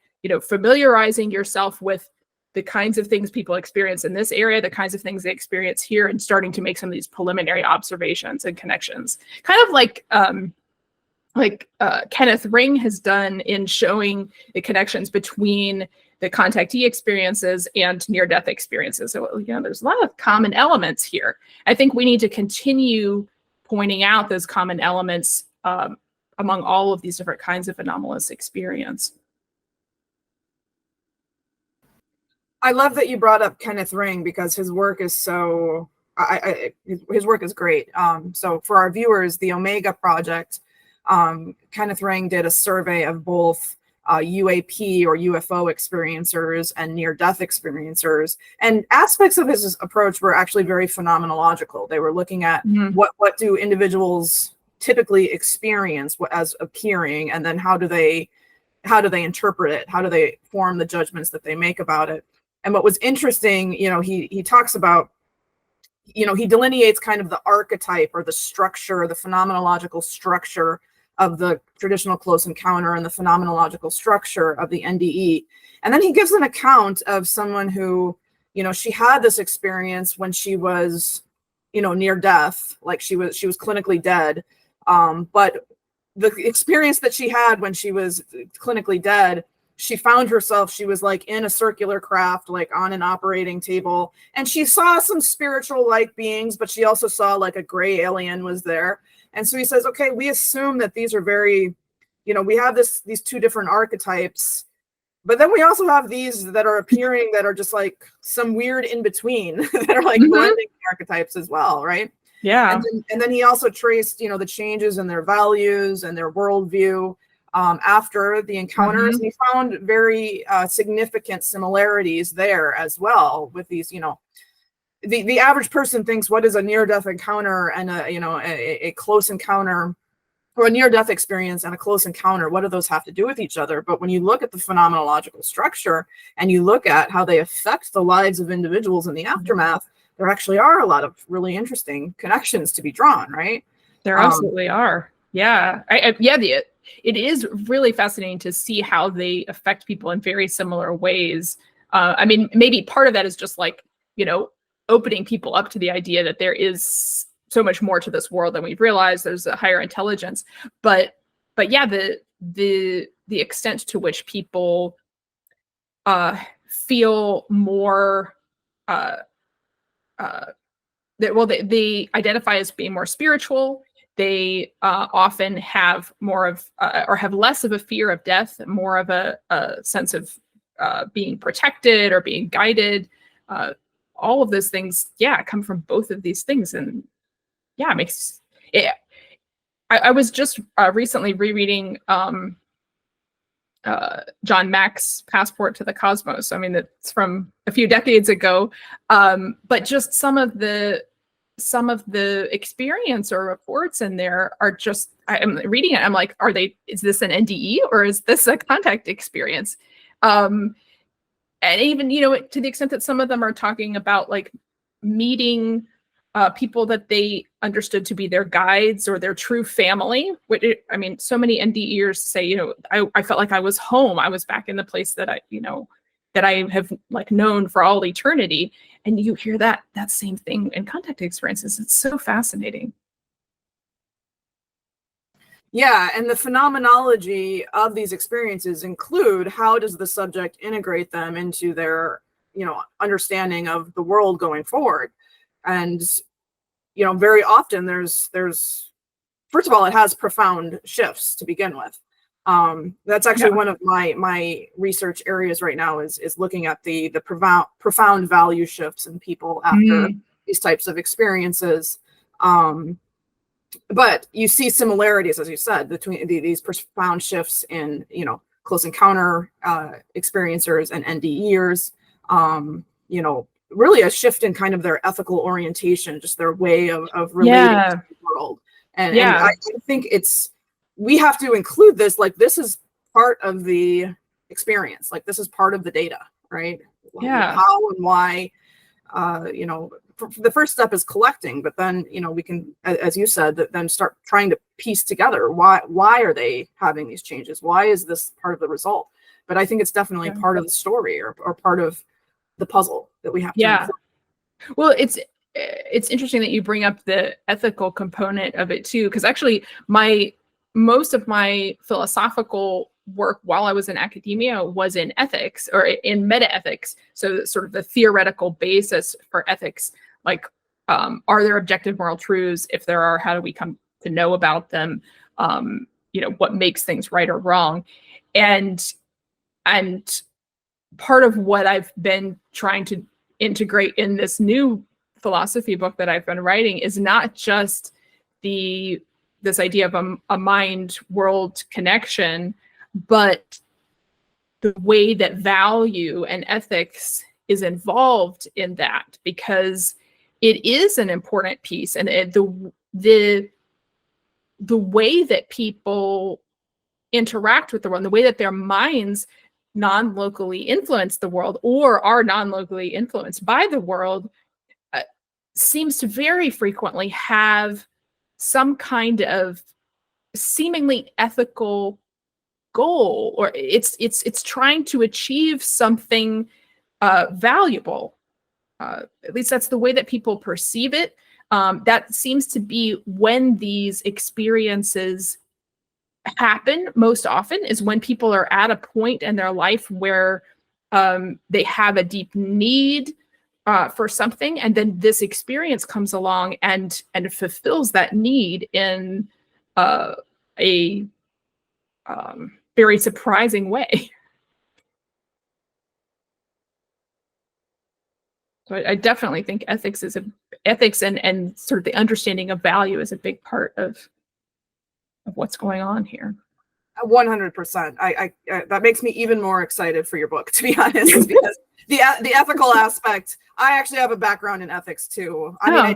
familiarizing yourself with the kinds of things people experience in this area, the kinds of things they experience here, and starting to make some of these preliminary observations and connections, kind of like Kenneth Ring has done in showing the connections between the contactee experiences and near-death experiences. So, there's a lot of common elements here. I think we need to continue pointing out those common elements among all of these different kinds of anomalous experience. I love that you brought up Kenneth Ring, because his work is so, his work is great. So for our viewers, the Omega Project, Kenneth Ring did a survey of both UAP or UFO experiencers and near-death experiencers, and aspects of his approach were actually very phenomenological. They were looking at what do individuals typically experience as appearing, and then how do they interpret it? How do they form the judgments that they make about it? And what was interesting, he talks about, he delineates kind of the archetype or the structure, the phenomenological structure of the traditional close encounter and the phenomenological structure of the NDE. And then he gives an account of someone who, she had this experience when she was, near death, like she was clinically dead. But the experience that she had when she was clinically dead, she found herself, she was like in a circular craft, like on an operating table, and she saw some spiritual like beings, but she also saw like a gray alien was there. And so he says, okay, we assume that these are very, we have these two different archetypes, but then we also have these that are appearing that are just like some weird in between that are like blending archetypes as well, right? Yeah. And then he also traced, the changes in their values and their worldview after the encounters. And he found very significant similarities there as well with these, the average person thinks, what is a near-death encounter and a close encounter, or a near-death experience and a close encounter? What do those have to do with each other? But when you look at the phenomenological structure and you look at how they affect the lives of individuals in the aftermath, there actually are a lot of really interesting connections to be drawn, right? There absolutely are. Yeah. It is really fascinating to see how they affect people in very similar ways. Maybe part of that is just like, opening people up to the idea that there is so much more to this world than we've realized. There's a higher intelligence, but yeah, the extent to which people feel more they identify as being more spiritual. They often have more of, or have less of a fear of death, more of a sense of being protected or being guided. All of those things, come from both of these things. And it makes it. I was just recently rereading John Mack's Passport to the Cosmos. I mean, it's from a few decades ago, but just some of the experience or reports in there are just, I'm reading it, I'm like, is this an NDE or is this a contact experience? And even, to the extent that some of them are talking about like meeting people that they understood to be their guides or their true family. So many NDEers say, I felt like I was home. I was back in the place that I have like known for all eternity. And you hear that same thing in contact experiences. It's so fascinating. Yeah, and the phenomenology of these experiences include how does the subject integrate them into their, understanding of the world going forward. And, very often there's first of all, it has profound shifts to begin with. That's actually one of my research areas right now is looking at the profound value shifts in people after these types of experiences. But you see similarities, as you said, between these profound shifts in, close encounter experiencers and NDEers, really a shift in kind of their ethical orientation, just their way of relating to the world. And I think we have to include this, like this is part of the experience, like this is part of the data, right? Yeah. How and why, the first step is collecting, but then, we can, as you said, then start trying to piece together why are they having these changes? Why is this part of the result? But I think it's definitely part of the story or part of the puzzle that we have to inform. Well, it's interesting that you bring up the ethical component of it too, because actually most of my philosophical work while I was in academia was in ethics or in meta-ethics. So sort of the theoretical basis for ethics, like are there objective moral truths? If there are, how do we come to know about them? What makes things right or wrong? And part of what I've been trying to integrate in this new philosophy book that I've been writing is not just this idea of a mind-world connection, but the way that value and ethics is involved in that, because it is an important piece. And the way that people interact with the world, and the way that their minds non-locally influence the world or are non-locally influenced by the world seems to very frequently have some kind of seemingly ethical goal, or it's trying to achieve something valuable. At least that's the way that people perceive it. That seems to be when these experiences happen most often, is when people are at a point in their life where they have a deep need for something, and then this experience comes along and fulfills that need in a very surprising way. So I definitely think ethics and sort of the understanding of value is a big part of what's going on here. 100%. I that makes me even more excited for your book, to be honest, because the ethical aspect. I actually have a background in ethics too. I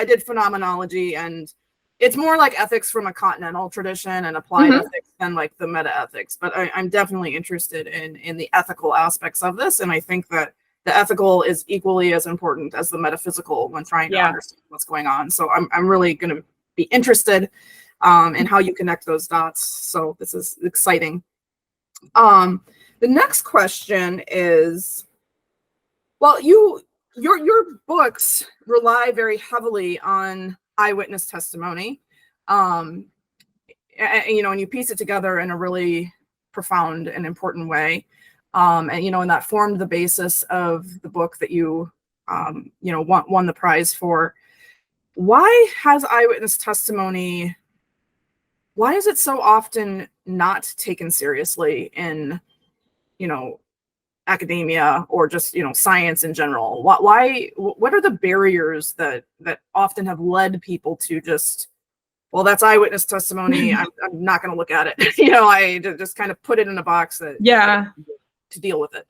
did phenomenology, and it's more like ethics from a continental tradition and applied ethics than like the meta ethics. But I'm definitely interested in the ethical aspects of this, and I think that the ethical is equally as important as the metaphysical when trying to understand what's going on. So I'm really going to be interested and how you connect those dots. So this is exciting. The next question is, well, your books rely very heavily on eyewitness testimony, and you piece it together in a really profound and important way, and that formed the basis of the book that you won the prize for. Why has eyewitness testimony? Why is it so often not taken seriously in, academia or just, science in general? What are the barriers that often have led people to just well, that's eyewitness testimony. I'm not going to look at it. You know, I just kind of put it in a box that to deal with it.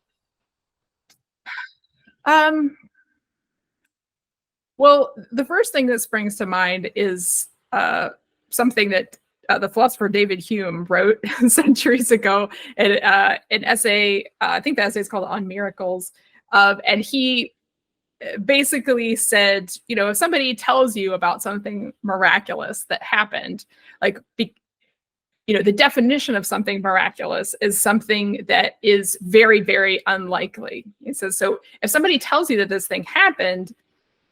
Well, the first thing that springs to mind is something that the philosopher David Hume wrote centuries ago in an essay. I think the essay is called "On Miracles," and he basically said, you know, if somebody tells you about something miraculous that happened, like, you know, the definition of something miraculous is something that is very, very unlikely. He says, so if somebody tells you that this thing happened,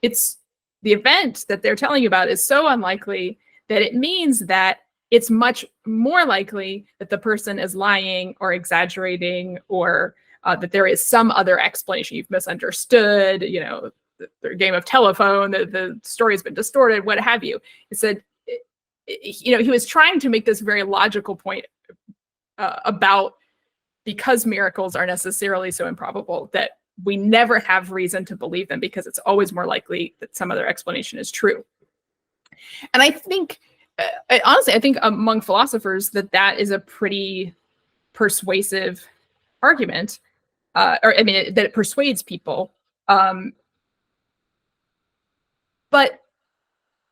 it's the event that they're telling you about is so unlikely that it means that it's much more likely that the person is lying or exaggerating, or that there is some other explanation. You've misunderstood, you know, the game of telephone, the story has been distorted, what have you. He said, you know, he was trying to make this very logical point about, because miracles are necessarily so improbable, that we never have reason to believe them, because it's always more likely that some other explanation is true. And I think, honestly, I think among philosophers that is a pretty persuasive argument, or I mean, that it persuades people. But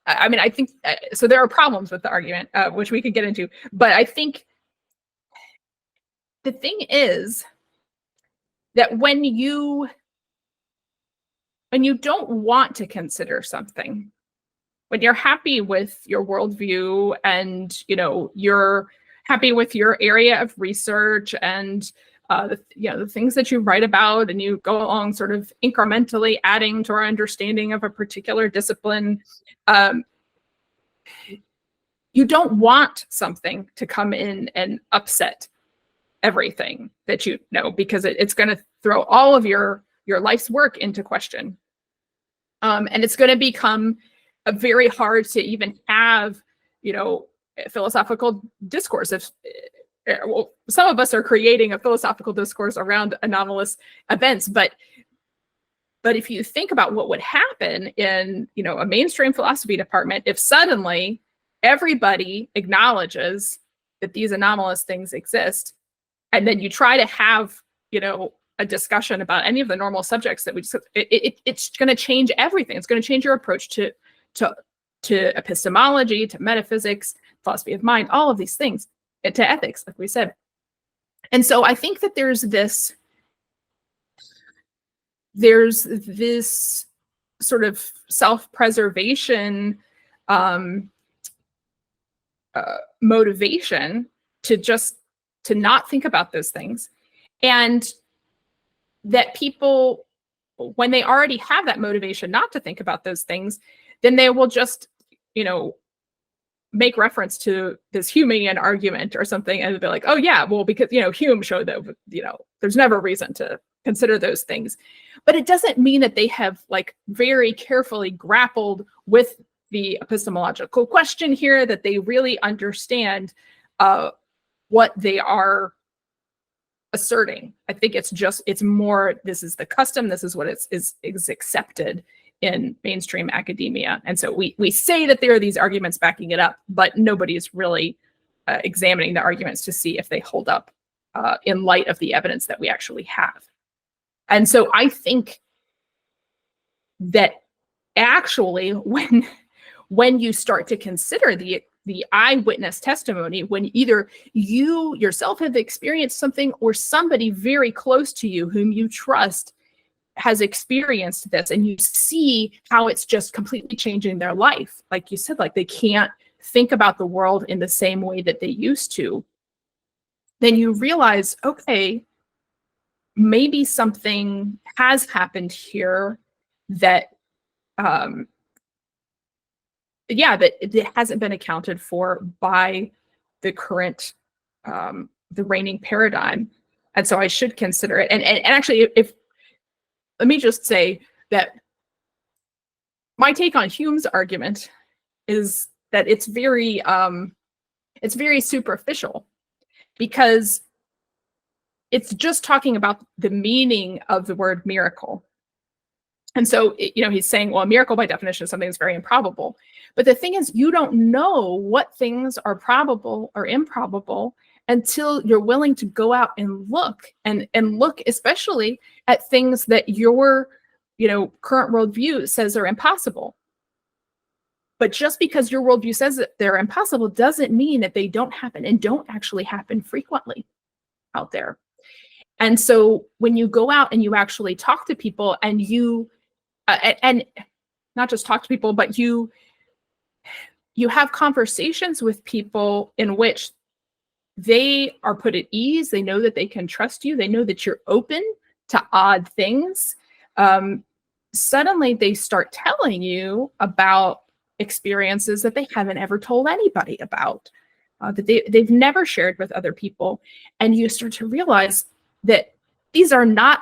I mean, I think, so there are problems with the argument, which we could get into, but I think the thing is that when you don't want to consider something, when you're happy with your worldview and, you know, you're happy with your area of research and the things that you write about, and you go along sort of incrementally adding to our understanding of a particular discipline, you don't want something to come in and upset everything that you know, because it's going to throw all of your life's work into question. And it's going to become very hard to even have, you know, philosophical discourse. Well, some of us are creating a philosophical discourse around anomalous events, but if you think about what would happen in, you know, a mainstream philosophy department, if suddenly everybody acknowledges that these anomalous things exist, and then you try to have, you know, a discussion about any of the normal subjects that we just, it's going to change everything. It's going to change your approach to epistemology, to metaphysics, philosophy of mind, all of these things, to ethics, like we said. And so I think that there's this sort of self-preservation motivation to not think about those things, and that people, when they already have that motivation not to think about those things, then they will just, you know, make reference to this Humean argument or something, and they'll be like, oh yeah, well, because, you know, Hume showed that, you know, there's never reason to consider those things. But it doesn't mean that they have, like, very carefully grappled with the epistemological question here, that they really understand what they are asserting. I think it's more, this is the custom, this is what is accepted in mainstream academia. And so we say that there are these arguments backing it up, but nobody is really examining the arguments to see if they hold up in light of the evidence that we actually have. And so I think that actually when you start to consider the eyewitness testimony, when either you yourself have experienced something or somebody very close to you whom you trust has experienced this, and you see how it's just completely changing their life, like you said, like they can't think about the world in the same way that they used to, then you realize, okay, maybe something has happened here that that it hasn't been accounted for by the current, the reigning paradigm. And so I should consider it. And actually, let me just say that my take on Hume's argument is that it's very superficial, because it's just talking about the meaning of the word miracle. And so, he's saying, well, a miracle by definition is something that's very improbable. But the thing is, you don't know what things are probable or improbable until you're willing to go out and look look especially at things that your, current worldview says are impossible. But just because your worldview says that they're impossible doesn't mean that they don't happen, and don't actually happen frequently out there. And so when you go out and you actually talk to people, and you and not just talk to people, but you have conversations with people in which they are put at ease, they know that they can trust you, they know that you're open to odd things, suddenly they start telling you about experiences that they haven't ever told anybody about, that they've never shared with other people. And you start to realize that these are not,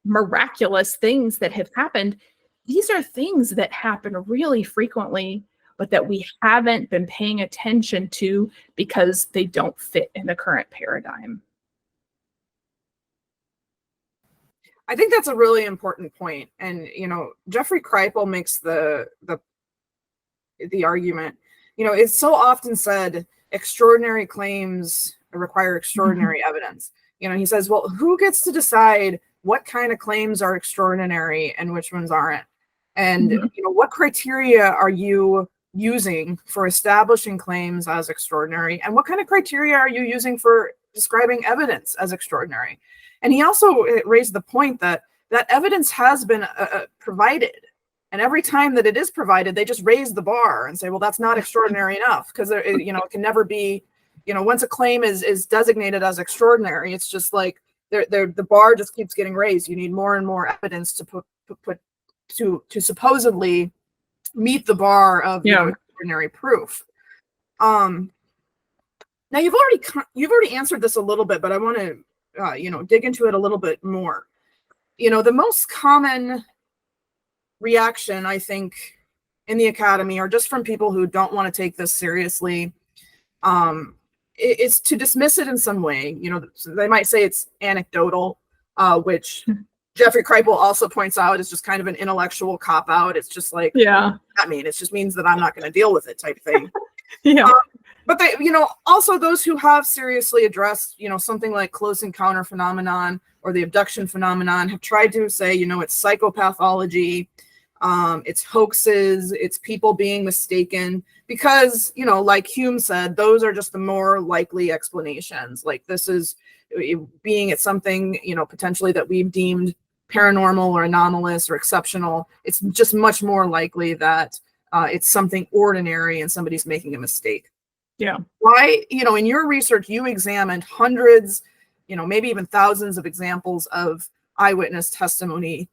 miraculous things that have happened. These are things that happen really frequently, but that we haven't been paying attention to because they don't fit in the current paradigm. I think that's a really important point. And, Jeffrey Kripal makes the argument, it's so often said extraordinary claims require extraordinary evidence. He says, well, who gets to decide what kind of claims are extraordinary and which ones aren't? And, what criteria are you using for establishing claims as extraordinary? And what kind of criteria are you using for describing evidence as extraordinary? And he also raised the point that evidence has been provided. And every time that it is provided, they just raise the bar and say, well, that's not extraordinary enough, because it can never be, once a claim is designated as extraordinary, it's just like the bar just keeps getting raised. You need more and more evidence to put to supposedly meet the bar of extraordinary proof. Now you've already answered this a little bit, but I want to dig into it a little bit more. The most common reaction, I think, in the academy, or just from people who don't want to take this seriously, is to dismiss it in some way. So they might say it's anecdotal, which Jeffrey Kripal also points out is just kind of an intellectual cop-out. It's just like, it just means that I'm not going to deal with it type thing. But they, also those who have seriously addressed, something like close encounter phenomenon or the abduction phenomenon have tried to say, it's psychopathology, it's hoaxes, it's people being mistaken, because, like Hume said, those are just the more likely explanations. Like, this is being it's something, potentially that we've deemed paranormal or anomalous or exceptional. It's just much more likely that it's something ordinary and somebody's making a mistake. Yeah. Why, in your research, you examined hundreds, maybe even thousands of examples of eyewitness testimony.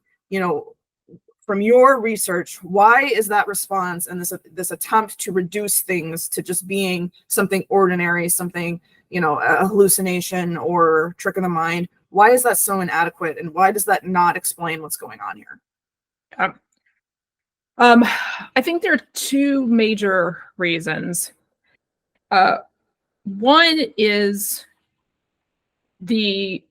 From your research, why is that response and this attempt to reduce things to just being something ordinary, something, a hallucination or trick of the mind? Why is that so inadequate, and why does that not explain what's going on here? I think there are two major reasons. One is the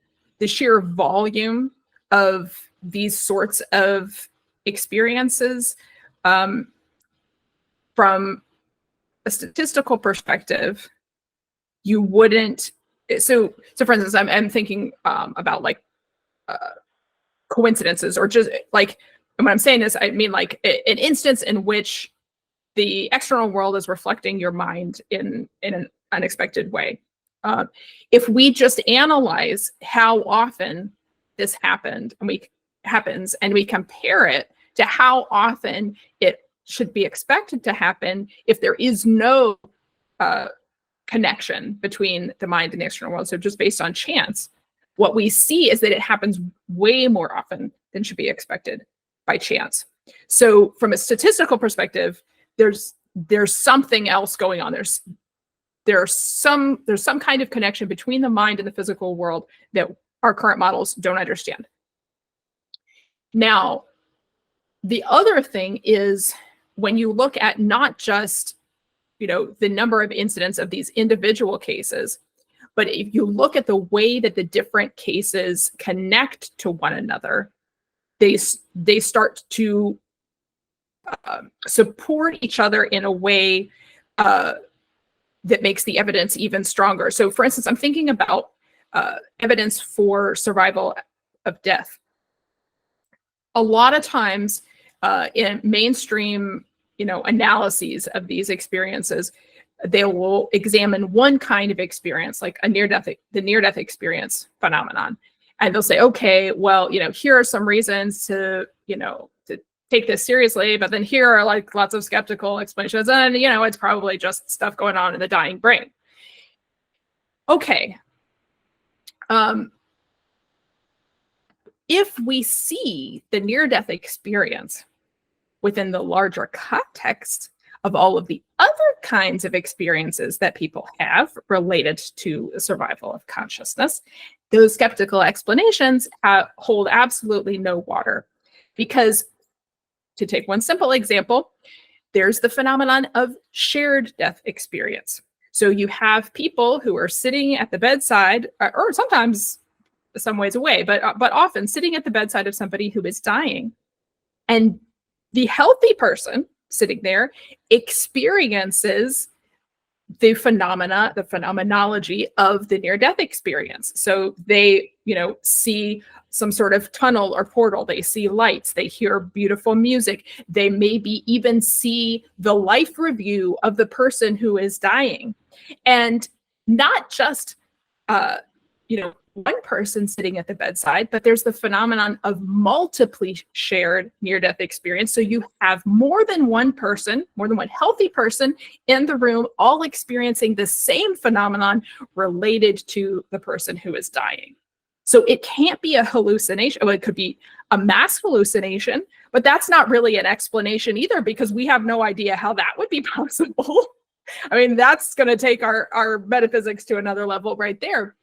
sheer volume of these sorts of experiences. From a statistical perspective, you wouldn't. So for instance, I'm thinking about like coincidences, or just like, and when I'm saying this, I mean like an instance in which the external world is reflecting your mind in an unexpected way. If we just analyze how often this happened, and we compare it to how often it should be expected to happen if there is no connection between the mind and the external world, so just based on chance, what we see is that it happens way more often than should be expected by chance. So from a statistical perspective, there's something else going on. There's some kind of connection between the mind and the physical world that our current models don't understand. Now, the other thing is, when you look at not just the number of incidents of these individual cases, but if you look at the way that the different cases connect to one another, they start to support each other in a way that makes the evidence even stronger. So, for instance, I'm thinking about evidence for survival of death. A lot of times in mainstream, analyses of these experiences, they will examine one kind of experience, like the near-death experience phenomenon, and they'll say, okay, well, here are some reasons to take this seriously, but then here are like lots of skeptical explanations, and it's probably just stuff going on in the dying brain. Okay. If we see the near-death experience within the larger context of all of the other kinds of experiences that people have related to survival of consciousness, those skeptical explanations hold absolutely no water. Because, to take one simple example, there's the phenomenon of shared death experience. So you have people who are sitting at the bedside, or sometimes some ways away, but often sitting at the bedside of somebody who is dying. And the healthy person sitting there experiences the phenomenology of the near-death experience. So they, see some sort of tunnel or portal. They see lights. They hear beautiful music. They maybe even see the life review of the person who is dying. And not just, one person sitting at the bedside, but there's the phenomenon of multiply shared near-death experience. So you have more than one person, more than one healthy person in the room, all experiencing the same phenomenon related to the person who is dying. So it can't be a hallucination. Well, it could be a mass hallucination, but that's not really an explanation either, because we have no idea how that would be possible. I mean, that's going to take our metaphysics to another level right there.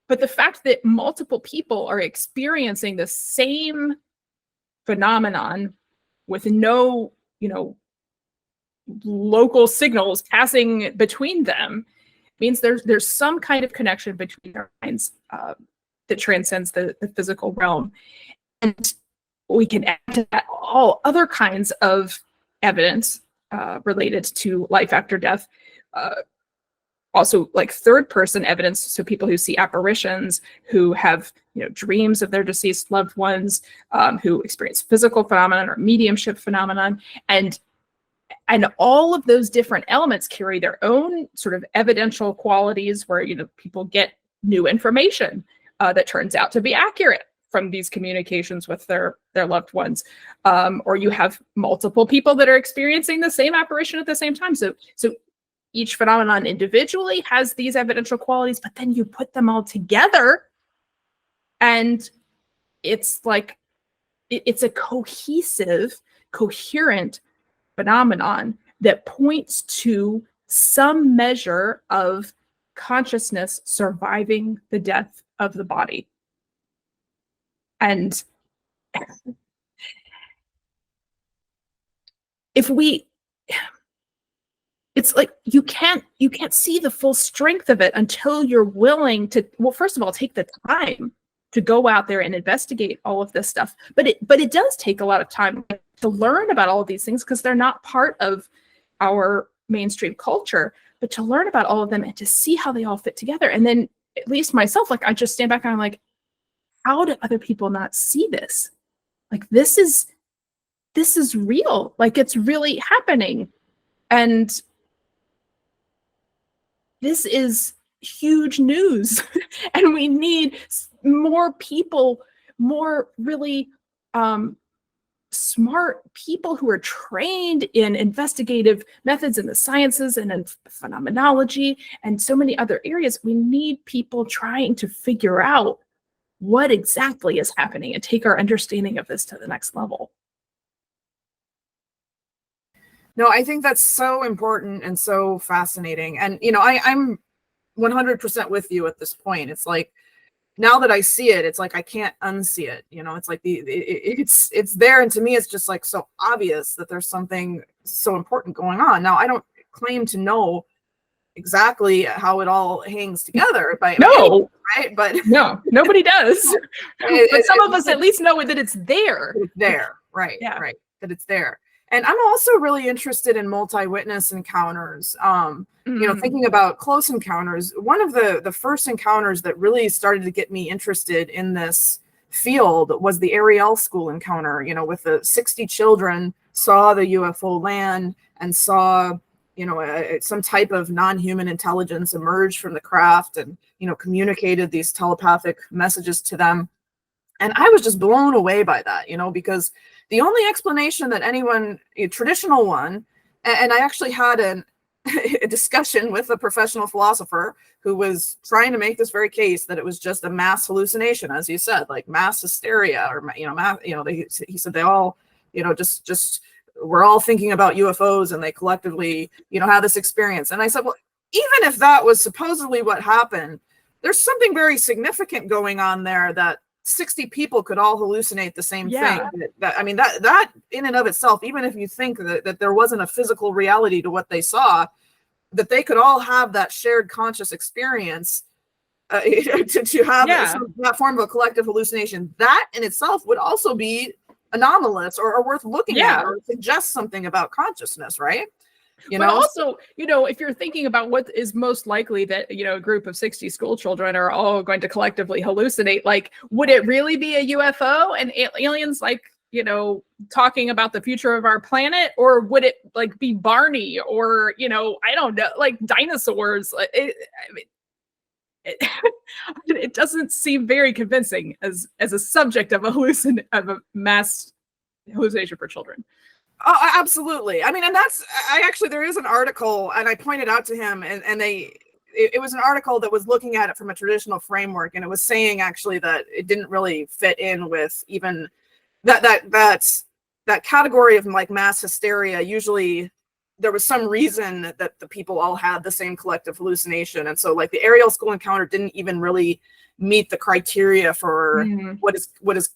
But the fact that multiple people are experiencing the same phenomenon with no, local signals passing between them means there's some kind of connection between our minds that transcends the physical realm. And we can add to that all other kinds of evidence related to life after death. Also, like third-person evidence, so people who see apparitions, who have dreams of their deceased loved ones, who experience physical phenomenon or mediumship phenomenon, and all of those different elements carry their own sort of evidential qualities, where people get new information that turns out to be accurate from these communications with their loved ones, or you have multiple people that are experiencing the same apparition at the same time. So each phenomenon individually has these evidential qualities, but then you put them all together and it's like, it's a cohesive, coherent phenomenon that points to some measure of consciousness surviving the death of the body. And it's like you can't see the full strength of it until you're willing to, well, first of all, take the time to go out there and investigate all of this stuff. But it does take a lot of time to learn about all of these things, because they're not part of our mainstream culture, but to learn about all of them and to see how they all fit together. And then, at least myself, like, I just stand back and I'm like, how do other people not see this? Like, this is real. Like, it's really happening. And this is huge news. And we need more people, more really smart people who are trained in investigative methods in the sciences and in phenomenology and so many other areas. We need people trying to figure out what exactly is happening and take our understanding of this to the next level. No, I think that's so important and so fascinating. And, I'm 100% with you at this point. It's like, now that I see it, it's like I can't unsee it. It's like it's there, and to me, it's just like so obvious that there's something so important going on. Now, I don't claim to know, exactly how it all hangs together by No, right? But no, nobody does. But some of us at least know that it's there. It's there, right? Yeah. Right. That it's there. And I'm also really interested in multi-witness encounters. Thinking about close encounters, one of the first encounters that really started to get me interested in this field was the Ariel School encounter, with the 60 children saw the UFO land and saw, some type of non-human intelligence emerge from the craft and, communicated these telepathic messages to them. And I was just blown away by that, because the only explanation that anyone, a traditional one, and I actually had a discussion with a professional philosopher who was trying to make this very case that it was just a mass hallucination, as you said, like mass hysteria, or he said they all, just we're all thinking about UFOs and they collectively, have this experience. And I said, well, even if that was supposedly what happened, there's something very significant going on there, that 60 people could all hallucinate the same thing. That in and of itself, even if you think that there wasn't a physical reality to what they saw, that they could all have that shared conscious experience, to have that form of a collective hallucination, that in itself would also be anomalous or worth looking at, or suggest something about consciousness, right? Also, if you're thinking about what is most likely that, a group of 60 school children are all going to collectively hallucinate, like, would it really be a UFO and aliens, like, talking about the future of our planet? Or would it like be Barney or, I don't know, like dinosaurs? It doesn't seem very convincing as a subject of a mass hallucination for children. Oh, absolutely. I mean, and there is an article, and I pointed out to him, and it was an article that was looking at it from a traditional framework, and it was saying actually that it didn't really fit in with even that category of like mass hysteria. Usually there was some reason that the people all had the same collective hallucination. And so like the Ariel School encounter didn't even really meet the criteria for what is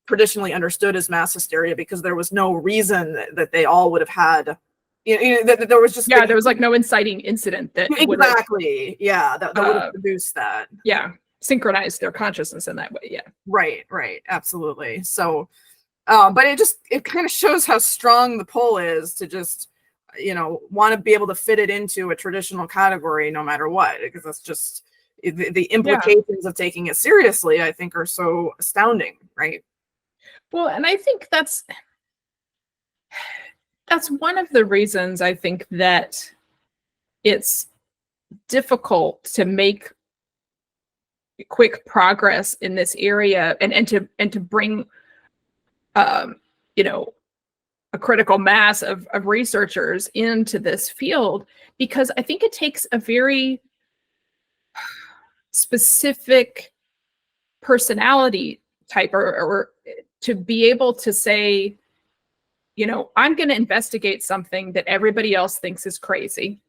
traditionally understood as mass hysteria, because there was no reason that they all would have had, that there was just there was like no inciting incident that would have produced that, synchronized their consciousness in that way. Right, absolutely. So but it kind of shows how strong the pull is to just want to be able to fit it into a traditional category no matter what, because that's just the implications of taking it seriously, I think, are so astounding, right? Well, and I think that's one of the reasons I think that it's difficult to make quick progress in this area and to bring a critical mass of researchers into this field, because I think it takes a very specific personality type or to be able to say, I'm going to investigate something that everybody else thinks is crazy.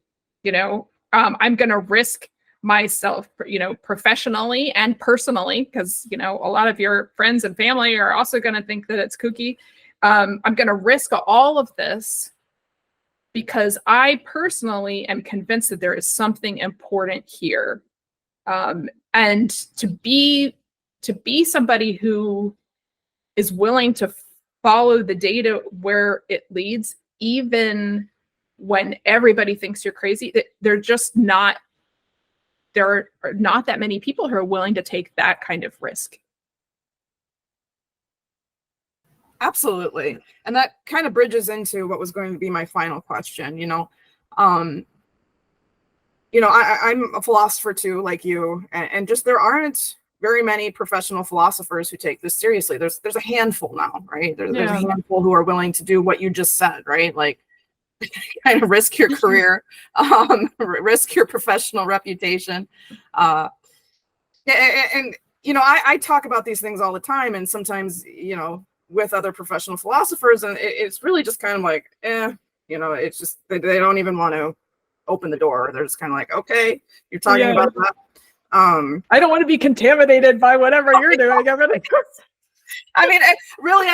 I'm going to risk myself, professionally and personally, because, a lot of your friends and family are also going to think that it's kooky. I'm going to risk all of this because I personally am convinced that there is something important here. And to be somebody who is willing to follow the data where it leads, even when everybody thinks you're crazy, there are not that many people who are willing to take that kind of risk. Absolutely. And that kind of bridges into what was going to be my final question. I'm a philosopher too, like you, and just there aren't very many professional philosophers who take this seriously. There's a handful now, right? There's a handful who are willing to do what you just said, right? Like kind of risk your career, risk your professional reputation. I talk about these things all the time, and sometimes, with other professional philosophers, and it's really just kind of like, it's just, they don't even want to open the door. They're just kind of like, okay, you're talking about that. I don't want to be contaminated by whatever you're doing. I mean, I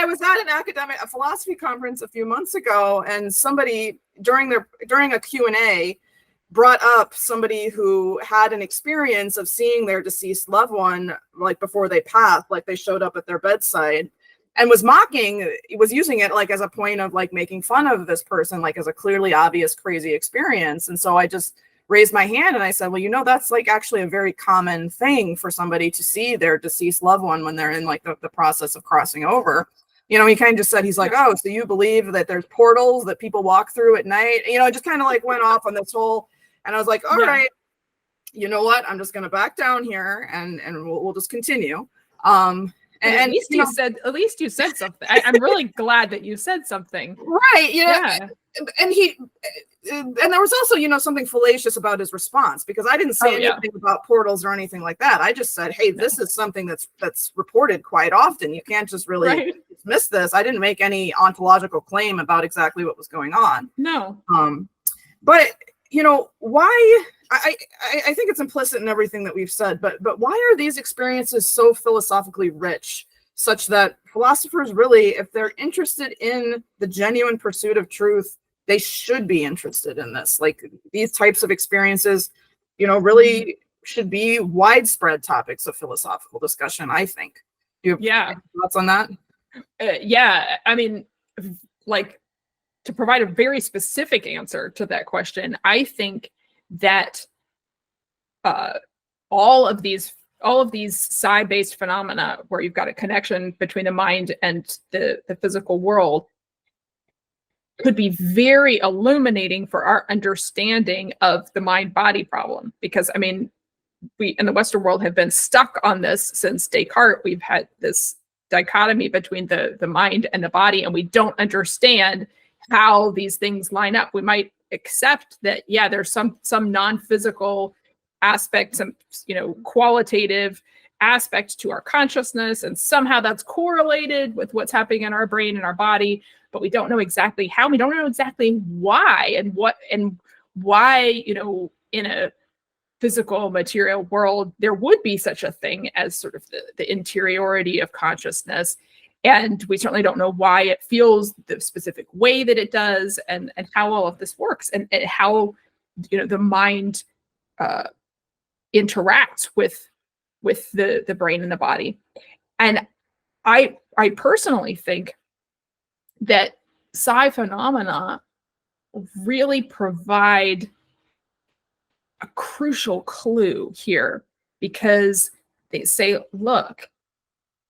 was at a philosophy conference a few months ago, and somebody during a Q&A, brought up somebody who had an experience of seeing their deceased loved one, like before they passed, like they showed up at their bedside, and was using it like as a point of like making fun of this person, like as a clearly obvious crazy experience. And so I just raised my hand and I said, well, that's like actually a very common thing for somebody to see their deceased loved one when they're in like the process of crossing over. He kind of just said, he's like, oh, so you believe that there's portals that people walk through at night? I just kind of like went off on this whole, and I was like, all right, you know what? I'm just going to back down here and we'll just continue. And at least you said something. I'm really glad that you said something. Right. Yeah. And there was also, something fallacious about his response, because I didn't say anything about portals or anything like that. I just said, hey, this is something that's reported quite often. You can't just really dismiss this. I didn't make any ontological claim about exactly what was going on. No. But why? I think it's implicit in everything that we've said, but why are these experiences so philosophically rich, such that philosophers really, if they're interested in the genuine pursuit of truth, they should be interested in this? Like, these types of experiences, really should be widespread topics of philosophical discussion, I think. Do you have any thoughts on that? I mean, like, to provide a very specific answer to that question, I think that all of these psi-based phenomena, where you've got a connection between the mind and the physical world, could be very illuminating for our understanding of the mind-body problem. Because, I mean, we in the Western world have been stuck on this since Descartes. We've had this dichotomy between the mind and the body, and we don't understand how these things line up. We might accept that, there's some non-physical aspects, some qualitative aspects to our consciousness, and somehow that's correlated with what's happening in our brain and our body, but we don't know exactly how. We don't know exactly why, and why in a physical material world there would be such a thing as sort of the interiority of consciousness. And we certainly don't know why it feels the specific way that it does, and how all of this works, and how the mind interacts with the brain and the body. And I personally think that psi phenomena really provide a crucial clue here, because they say, look,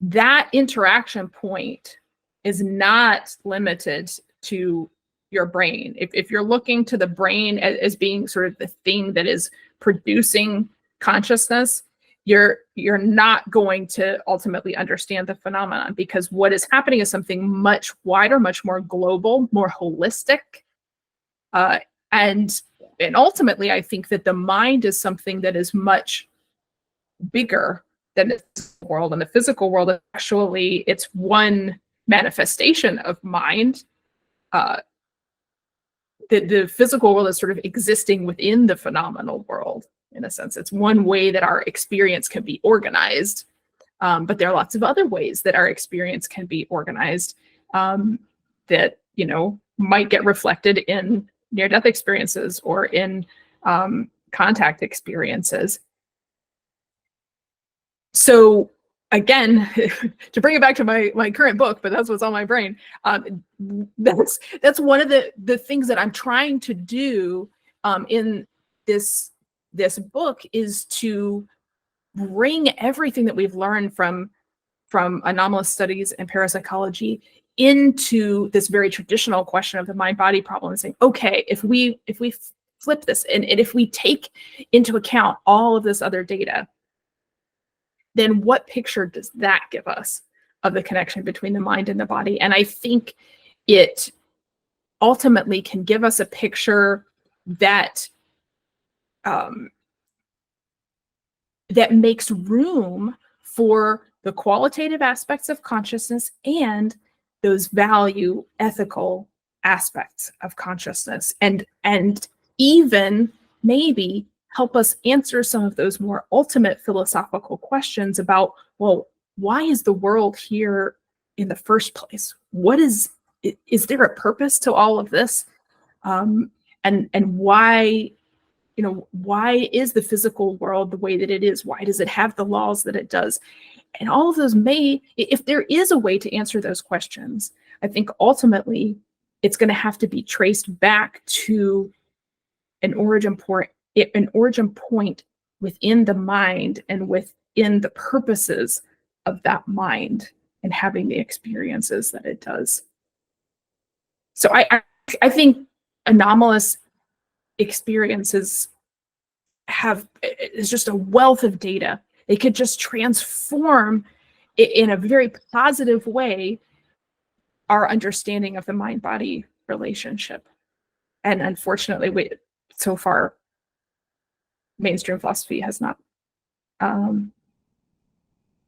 that interaction point is not limited to your brain. If you're looking to the brain as being sort of the thing that is producing consciousness, you're not going to ultimately understand the phenomenon, because what is happening is something much wider, much more global, more holistic. And ultimately, I think that the mind is something that is much bigger than the physical world. And the physical world, actually, it's one manifestation of mind. The physical world is sort of existing within the phenomenal world, in a sense. It's one way that our experience can be organized, but there are lots of other ways that our experience can be organized that might get reflected in near-death experiences or in contact experiences. So again, to bring it back to my current book, but that's what's on my brain. That's one of the things that I'm trying to do in this book, is to bring everything that we've learned from anomalous studies and parapsychology into this very traditional question of the mind-body problem, and saying, okay, if we flip this, and if we take into account all of this other data, then what picture does that give us of the connection between the mind and the body? And I think it ultimately can give us a picture that that makes room for the qualitative aspects of consciousness and those value ethical aspects of consciousness, and even maybe help us answer some of those more ultimate philosophical questions about, well, why is the world here in the first place? What is there a purpose to all of this? And why why is the physical world the way that it is? Why does it have the laws that it does? And all of those if there is a way to answer those questions, I think ultimately it's going to have to be traced back to an origin point within the mind and within the purposes of that mind and having the experiences that it does. So I think anomalous experiences is just a wealth of data. They could just transform in a very positive way our understanding of the mind-body relationship. And unfortunately, so far, mainstream philosophy has not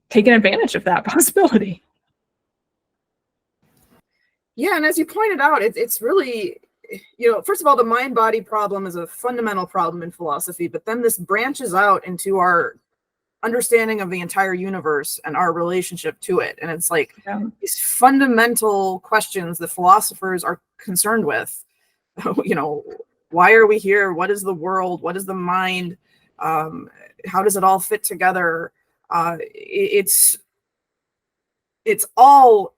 taken advantage of that possibility. Yeah, and as you pointed out, it's really, first of all, the mind-body problem is a fundamental problem in philosophy, but then this branches out into our understanding of the entire universe and our relationship to it. And it's like these fundamental questions that philosophers are concerned with. Why are we here? What is the world? What is the mind? How does it all fit together? It's all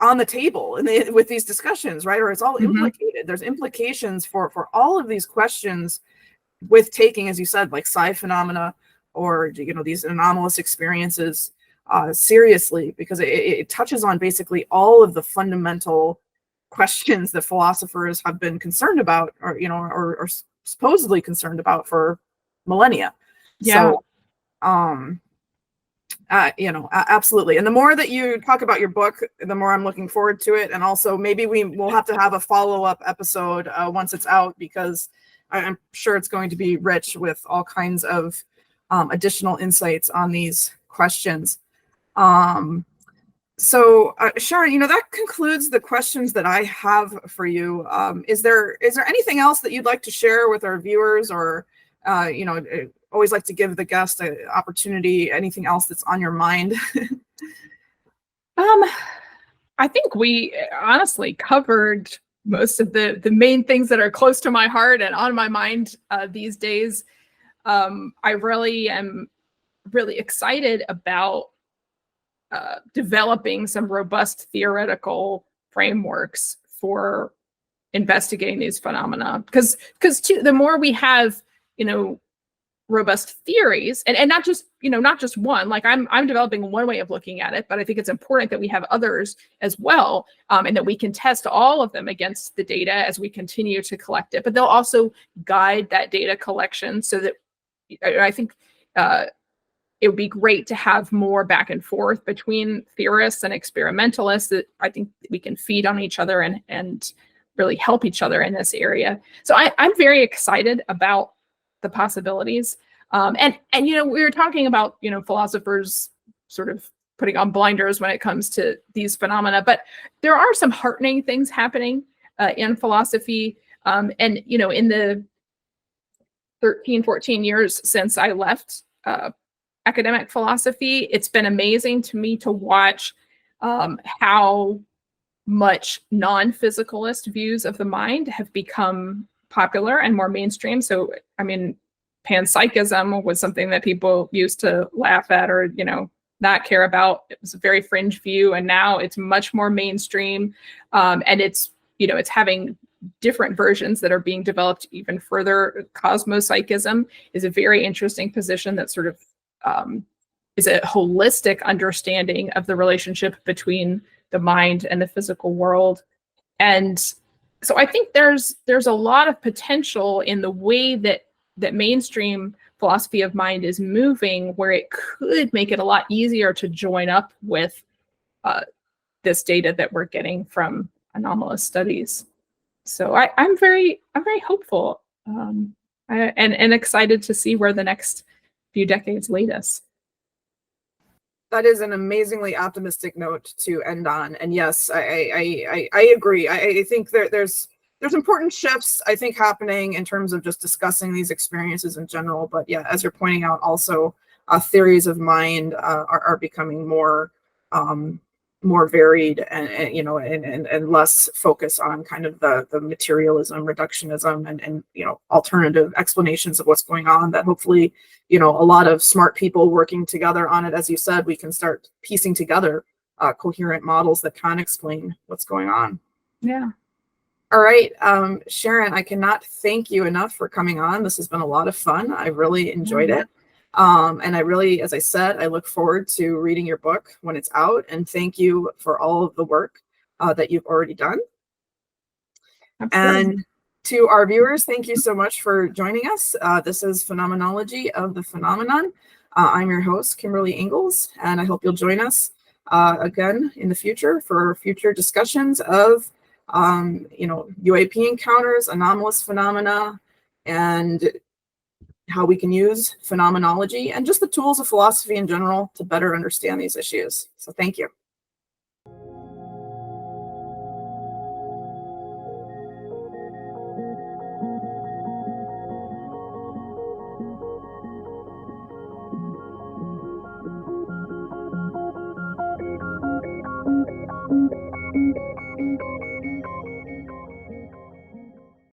on the table with these discussions, right? Or it's all implicated. There's implications for all of these questions with taking, as you said, like psi phenomena or these anomalous experiences seriously, because it touches on basically all of the fundamental questions that philosophers have been concerned about, or supposedly concerned about for millennia. Yeah. So, absolutely. And the more that you talk about your book, the more I'm looking forward to it. And also maybe we'll have to have a follow-up episode once it's out, because I'm sure it's going to be rich with all kinds of additional insights on these questions. So Sharon, that concludes the questions that I have for you. Is there anything else that you'd like to share with our viewers, or always like to give the guest an opportunity, anything else that's on your mind? I think we honestly covered most of the main things that are close to my heart and on my mind these days. I really am really excited about developing some robust theoretical frameworks for investigating these phenomena, because the more we have robust theories, and not just one, like I'm developing one way of looking at it, but I think it's important that we have others as well, and that we can test all of them against the data as we continue to collect it. But they'll also guide that data collection, so that I think it would be great to have more back and forth between theorists and experimentalists, that I think we can feed on each other and really help each other in this area. So I'm very excited about the possibilities. And we were talking about, philosophers sort of putting on blinders when it comes to these phenomena, but there are some heartening things happening in philosophy. And, in the 13, 14 years since I left academic philosophy, it's been amazing to me to watch how much non-physicalist views of the mind have become popular and more mainstream. So, panpsychism was something that people used to laugh at or, not care about. It was a very fringe view, and now it's much more mainstream. And it's having different versions that are being developed even further. Cosmopsychism is a very interesting position that sort of is a holistic understanding of the relationship between the mind and the physical world. And so I think there's a lot of potential in the way that mainstream philosophy of mind is moving, where it could make it a lot easier to join up with this data that we're getting from anomalous studies. So I'm very hopeful and excited to see where the next few decades lead us. That is an amazingly optimistic note to end on. And yes, I agree. I think there's important shifts, I think, happening in terms of just discussing these experiences in general. But yeah, as you're pointing out, also theories of mind are becoming more more varied and you know, and less focus on kind of the materialism, reductionism, and you know, alternative explanations of what's going on, that hopefully, you know, a lot of smart people working together on it, as you said, we can start piecing together coherent models that can explain what's going on. Yeah. All right, Sharon, I cannot thank you enough for coming on. This has been a lot of fun. I really enjoyed it. And I really, as I said, I look forward to reading your book when it's out. And thank you for all of the work that you've already done. Absolutely. And to our viewers, thank you so much for joining us. This is Phenomenology of the Phenomenon. I'm your host, Kimberly Engels, and I hope you'll join us again in the future for future discussions of you know, UAP encounters, anomalous phenomena, and how we can use phenomenology and just the tools of philosophy in general to better understand these issues. So thank you.